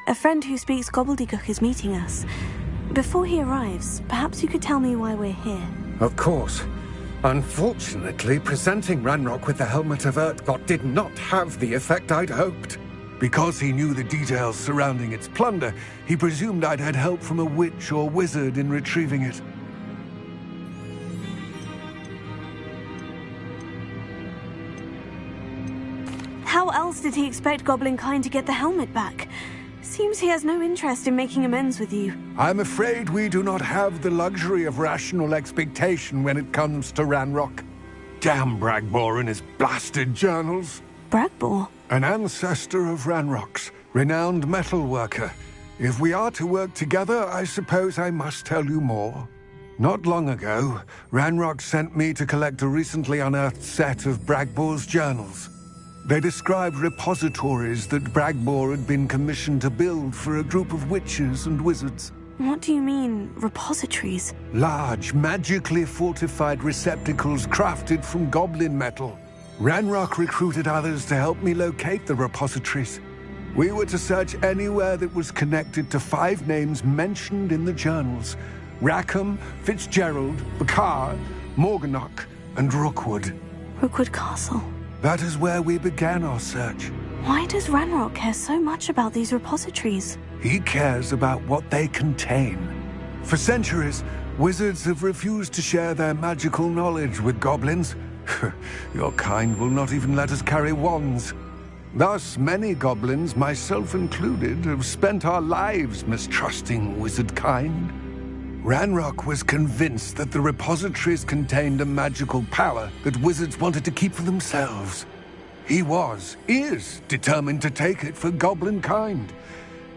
A friend who speaks gobbledygook is meeting us. Before he arrives, perhaps you could tell me why we're here. Of course. Unfortunately, presenting Ranrock with the Helmet of Urtkot did not have the effect I'd hoped. Because he knew the details surrounding its plunder, he presumed I'd had help from a witch or wizard in retrieving it. How else did he expect Goblinkind to get the helmet back? Seems he has no interest in making amends with you. I'm afraid we do not have the luxury of rational expectation when it comes to Ranrock. Damn Bragbor and his blasted journals. Bragbor? An ancestor of Ranrock's, renowned metal worker. If we are to work together, I suppose I must tell you more. Not long ago, Ranrock sent me to collect a recently unearthed set of Bragbor's journals. They described repositories that Bragbor had been commissioned to build for a group of witches and wizards. What do you mean, repositories? Large, magically fortified receptacles crafted from goblin metal. Ranrock recruited others to help me locate the repositories. We were to search anywhere that was connected to 5 names mentioned in the journals: Rackham, Fitzgerald, Bakar, Morganach, and Rookwood. Rookwood Castle. That is where we began our search. Why does Ranrock care so much about these repositories? He cares about what they contain. For centuries, wizards have refused to share their magical knowledge with goblins. Your kind will not even let us carry wands. Thus, many goblins, myself included, have spent our lives mistrusting wizard kind. Ranrock was convinced that the repositories contained a magical power that wizards wanted to keep for themselves. He is determined to take it for goblin kind.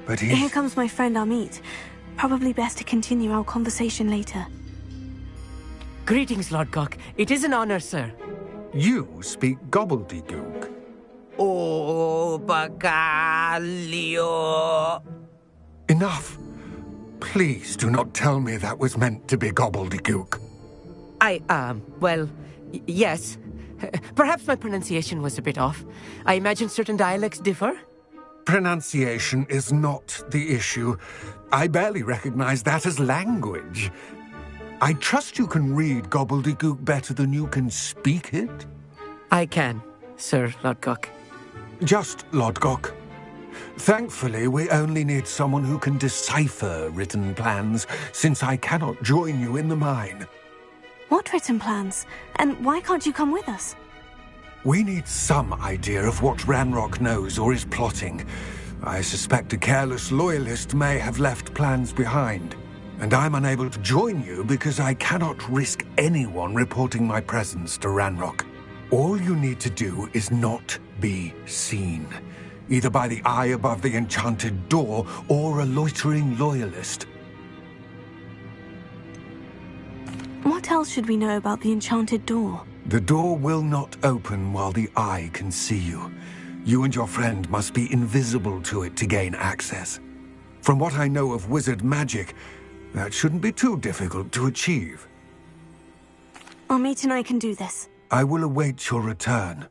But Here comes my friend Amit. Probably best to continue our conversation later. Greetings, Lodgok. It is an honor, sir. You speak gobbledygook. Oh, bagaglio. Enough. Please do not tell me that was meant to be gobbledygook. Well, yes. Perhaps my pronunciation was a bit off. I imagine certain dialects differ. Pronunciation is not the issue. I barely recognize that as language. I trust you can read gobbledygook better than you can speak it? I can, Sir Lodgok. Just Lodgok. Thankfully, we only need someone who can decipher written plans, since I cannot join you in the mine. What written plans? And why can't you come with us? We need some idea of what Ranrock knows or is plotting. I suspect a careless loyalist may have left plans behind. And I'm unable to join you because I cannot risk anyone reporting my presence to Ranrock. All you need to do is not be seen, either by the eye above the enchanted door or a loitering loyalist. What else should we know about the enchanted door? The door will not open while the eye can see you. You and your friend must be invisible to it to gain access. From what I know of wizard magic, that shouldn't be too difficult to achieve. Amit and I can do this. I will await your return.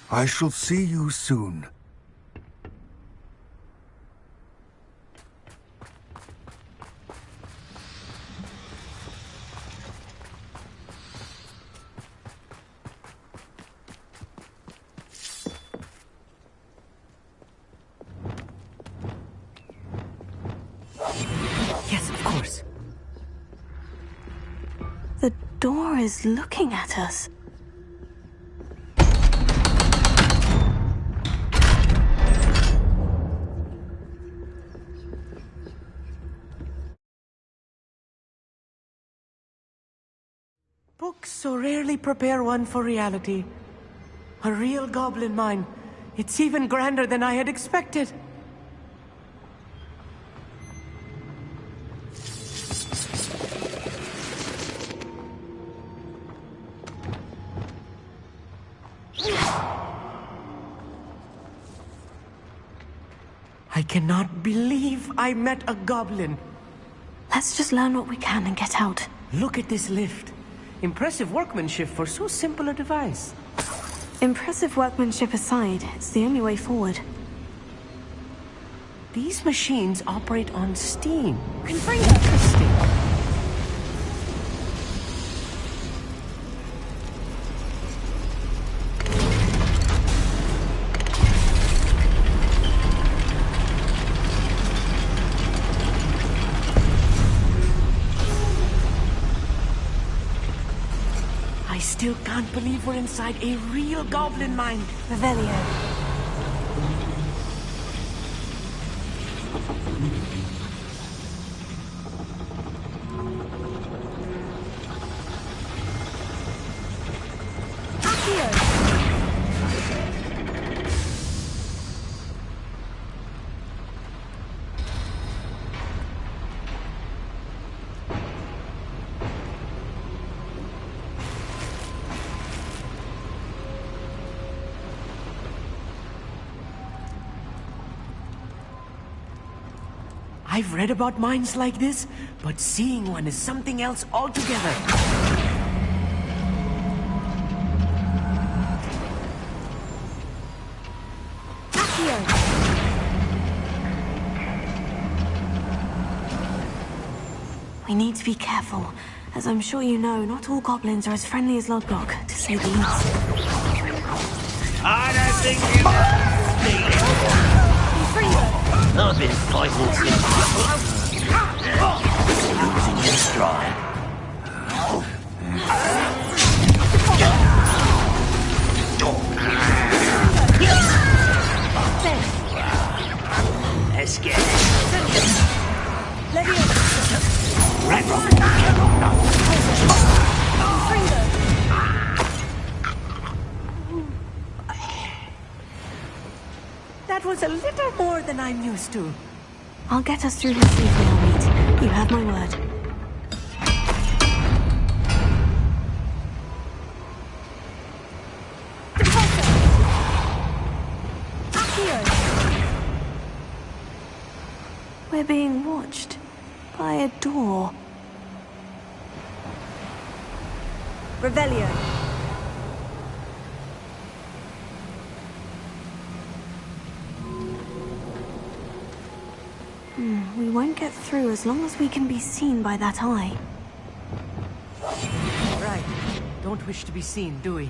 I shall see you soon. Yes, of course. The door is looking at us. Books so rarely prepare one for reality. A real goblin mine. It's even grander than I had expected. I cannot believe I met a goblin. Let's just learn what we can and get out. Look at this lift. Impressive workmanship for so simple a device. Impressive workmanship aside, it's the only way forward. These machines operate on steam. Interesting. I still can't believe we're inside a real goblin mine. Revelio. I've read about mines like this, but seeing one is something else altogether. We need to be careful. As I'm sure you know, not all goblins are as friendly as Lodgok, to say the least. I don't think you I've been poisoned since losing your stride. Let's get it. That was a little more than I'm used to. I'll get us through this safely, Amit. You have my word. We're being watched by a door. Revelio. We won't get through as long as we can be seen by that eye. Right. Don't wish to be seen, do we?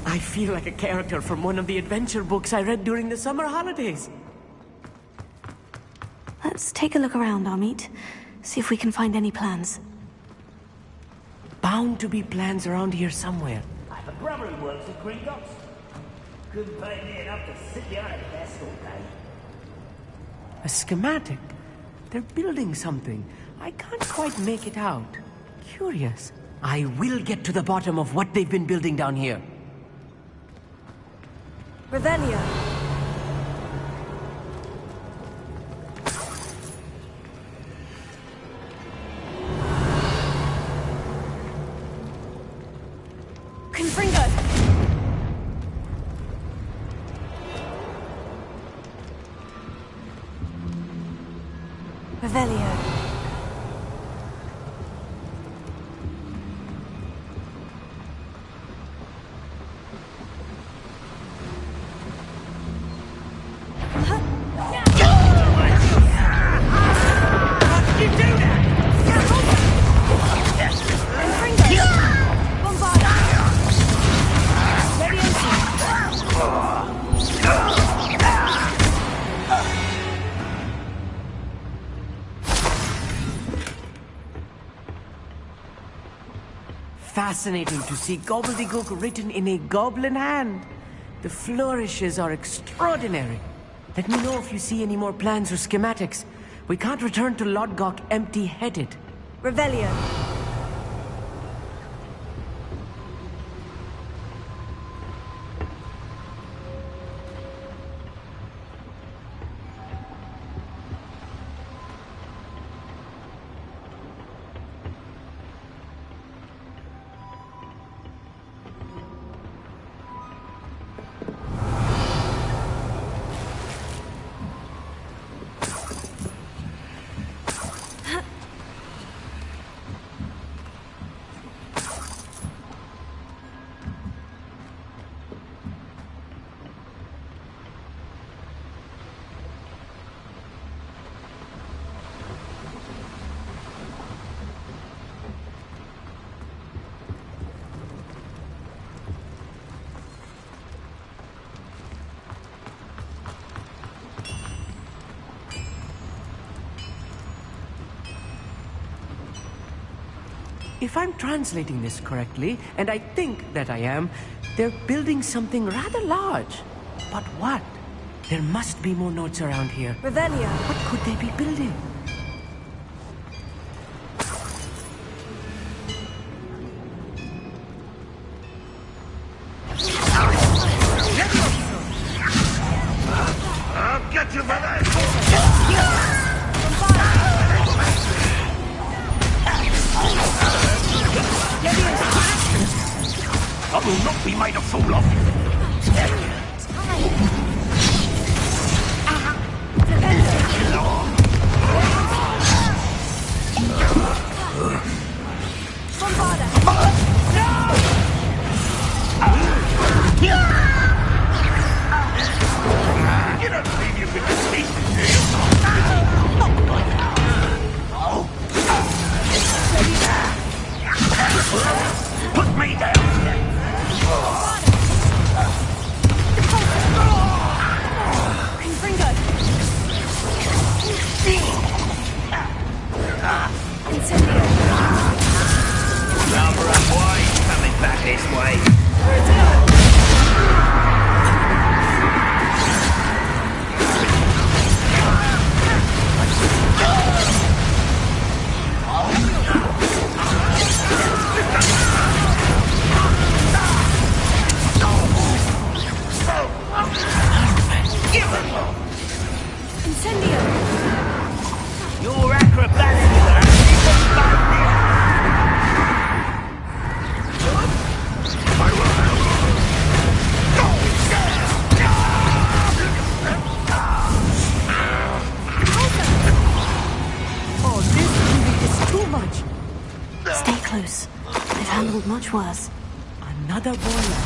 I feel like a character from one of the adventure books I read during the summer holidays. Let's take a look around, Amit. See if we can find any plans. Bound to be plans around here somewhere. I have a brother who works at Gringotts. Couldn't pay me enough to sit behind a desk all day. A schematic? They're building something. I can't quite make it out. Curious. I will get to the bottom of what they've been building down here. Revelio. Confringo. Revelio. Fascinating to see gobbledygook written in a goblin hand. The flourishes are extraordinary. Let me know if you see any more plans or schematics. We can't return to Lodgok empty-headed. Revelio. If I'm translating this correctly, and I think that I am, they're building something rather large. But what? There must be more notes around here. Revelio. What could they be building? I'll get you for that! I will not be made a fool of. You don't believe you can defeat me, do you? Put me down! too much. Stay close. I've handled much worse. Another boiler.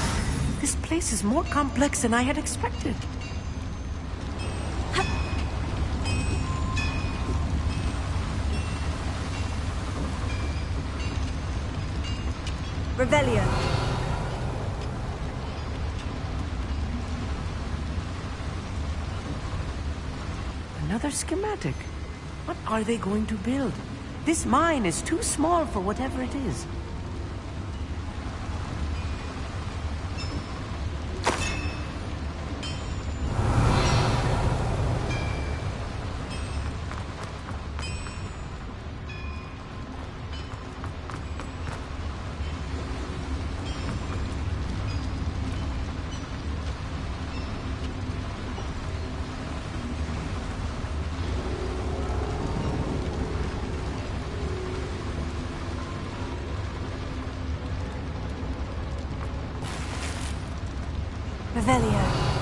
This place is more complex than I had expected. Revelio. Another schematic. What are they going to build? This mine is too small for whatever it is. Revelio.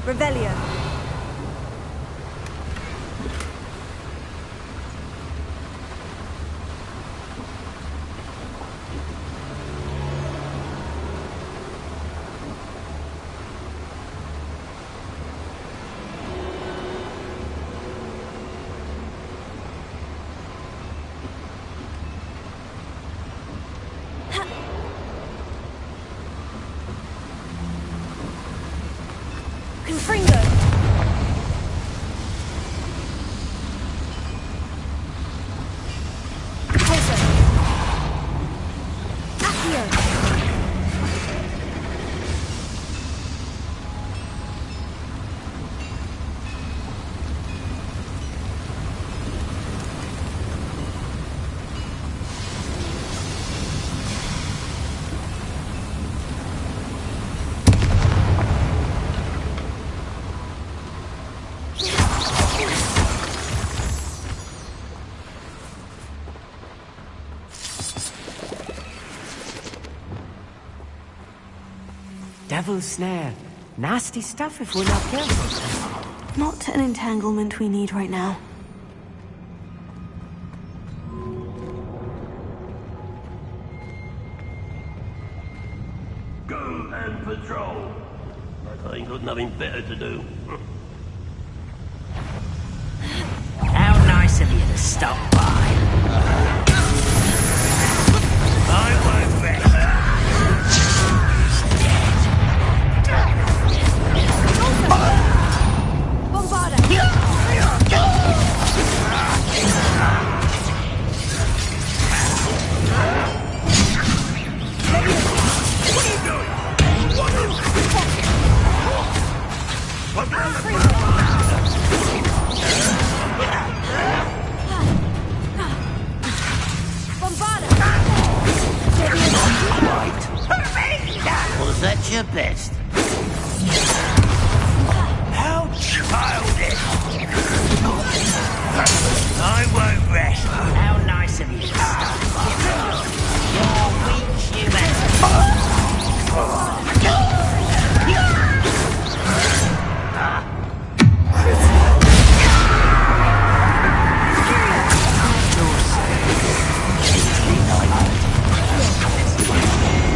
Revelio. Confringo. Poison. Accio. Devil's snare. Nasty stuff if we're not careful. Not an entanglement we need right now. Go and patrol. Like I ain't got nothing better to do. How nice of you to stop by. I won't rest. Was that your best? How childish! I won't rest. How nice of you to stop by. You're weak humanity.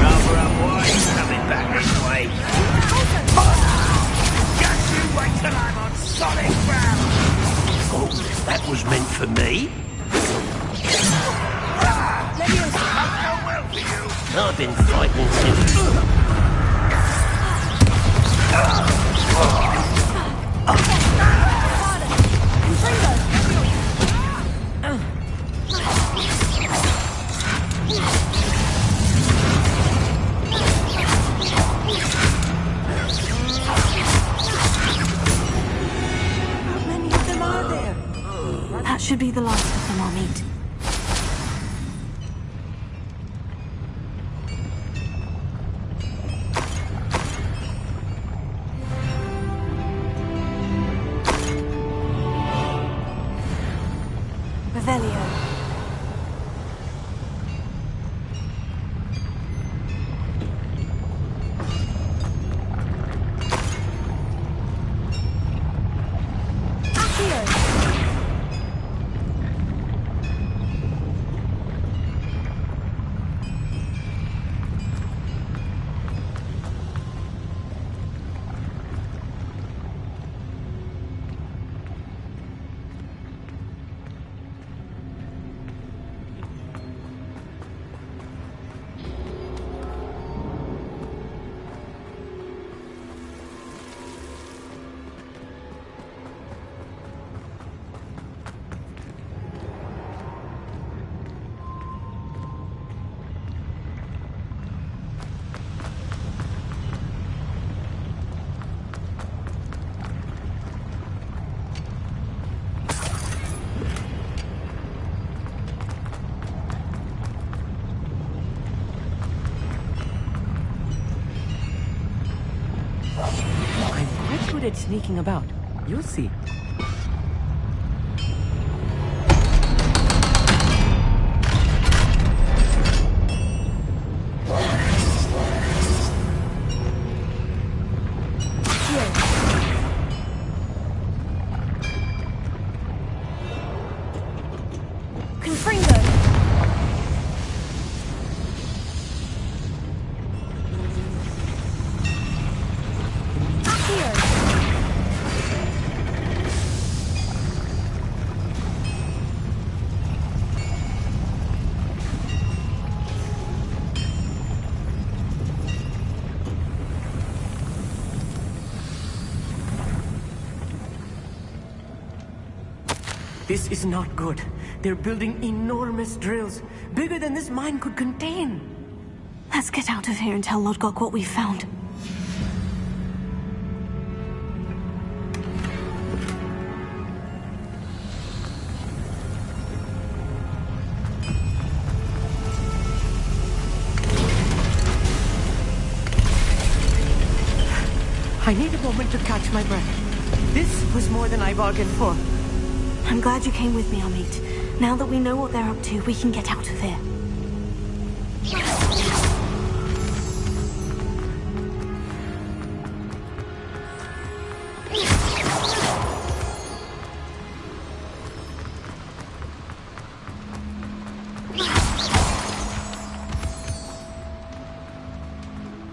Rather unwise coming back this way. Just you wait till I'm on solid ground. Oh, that was meant for me. should be the last of them I'll meet. Revelio. At sneaking about. You'll see. This is not good. They're building enormous drills, bigger than this mine could contain. Let's get out of here and tell Lodgok what we found. I need a moment to catch my breath. This was more than I bargained for. I'm glad you came with me, Amit. Now that we know what they're up to, we can get out of here.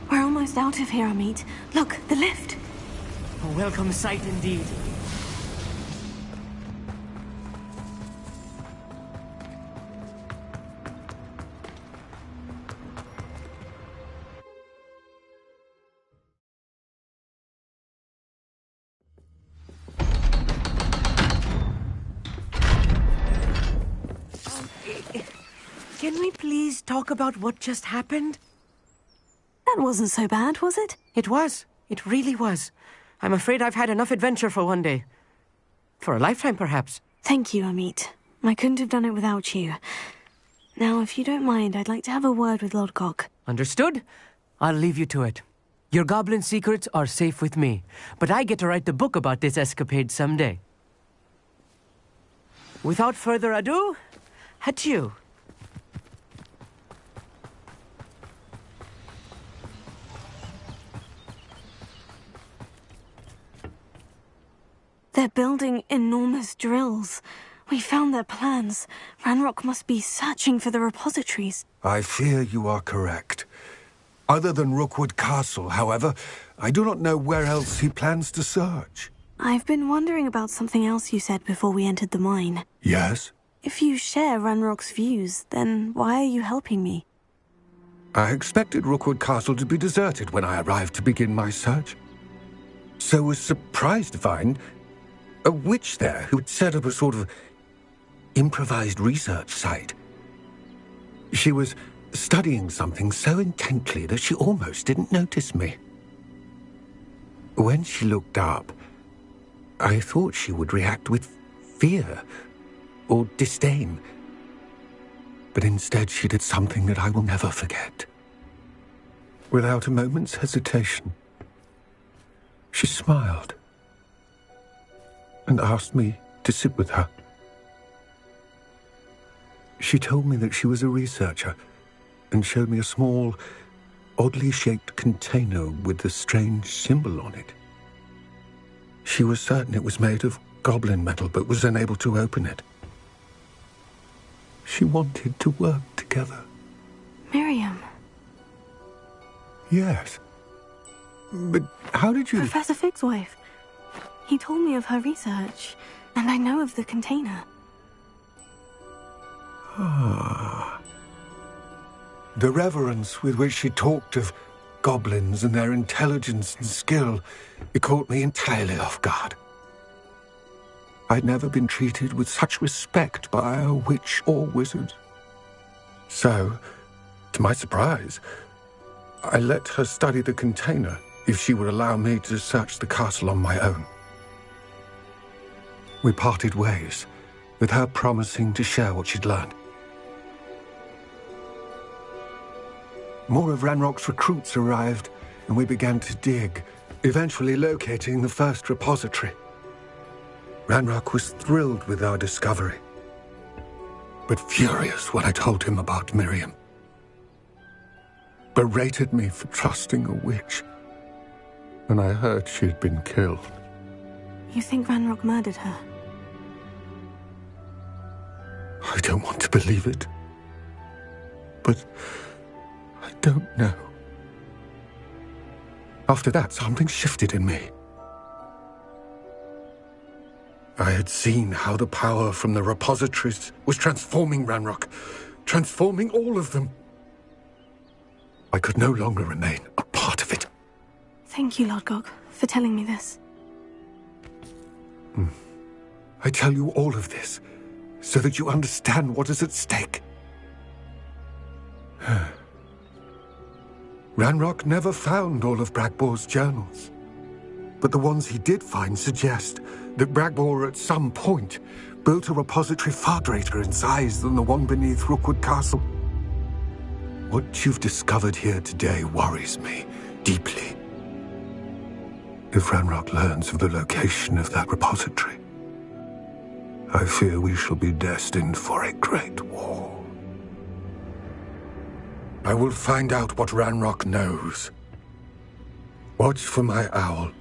We're almost out of here, Amit. Look, the lift. A welcome sight indeed. Can we please talk about what just happened? That wasn't so bad, was it? It was. It really was. I'm afraid I've had enough adventure for one day. For a lifetime, perhaps. Thank you, Amit. I couldn't have done it without you. Now, if you don't mind, I'd like to have a word with Lodgok. Understood? I'll leave you to it. Your goblin secrets are safe with me, but I get to write the book about this escapade someday. Without further ado, adieu. They're building enormous drills. We found their plans. Ranrock must be searching for the repositories. I fear you are correct. Other than Rookwood Castle, however, I do not know where else he plans to search. I've been wondering about something else you said before we entered the mine. Yes? If you share Ranrock's views, then why are you helping me? I expected Rookwood Castle to be deserted when I arrived to begin my search. So was surprised to find a witch there who had set up a sort of improvised research site. She was studying something so intently that she almost didn't notice me. When she looked up, I thought she would react with fear, or disdain. But instead she did something that I will never forget. Without a moment's hesitation, she smiled and asked me to sit with her. She told me that she was a researcher and showed me a small, oddly shaped container with a strange symbol on it. She was certain it was made of goblin metal, but was unable to open it. She wanted to work together. Miriam. Yes. But how did you... Professor Fig's wife. He told me of her research, and I know of the container. Ah. The reverence with which she talked of goblins and their intelligence and skill, it caught me entirely off guard. I'd never been treated with such respect by a witch or wizard. So, to my surprise, I let her study the container if she would allow me to search the castle on my own. We parted ways, with her promising to share what she'd learned. More of Ranrock's recruits arrived, and we began to dig, eventually locating the first repository. Ranrock was thrilled with our discovery, but furious when I told him about Miriam. Berated me for trusting a witch, and I heard she had been killed. You think Ranrock murdered her? I don't want to believe it, but I don't know. After that, something shifted in me. I had seen how the power from the repositories was transforming Ranrock, transforming all of them. I could no longer remain a part of it. Thank you, Lord Gog, for telling me this. I tell you all of this so that you understand what is at stake. Ranrock never found all of Bragbor's journals, but the ones he did find suggest that Bragbor at some point built a repository far greater in size than the one beneath Rookwood Castle. What you've discovered here today worries me deeply. If Ranrock learns of the location of that repository, I fear we shall be destined for a great war. I will find out what Ranrock knows. Watch for my owl.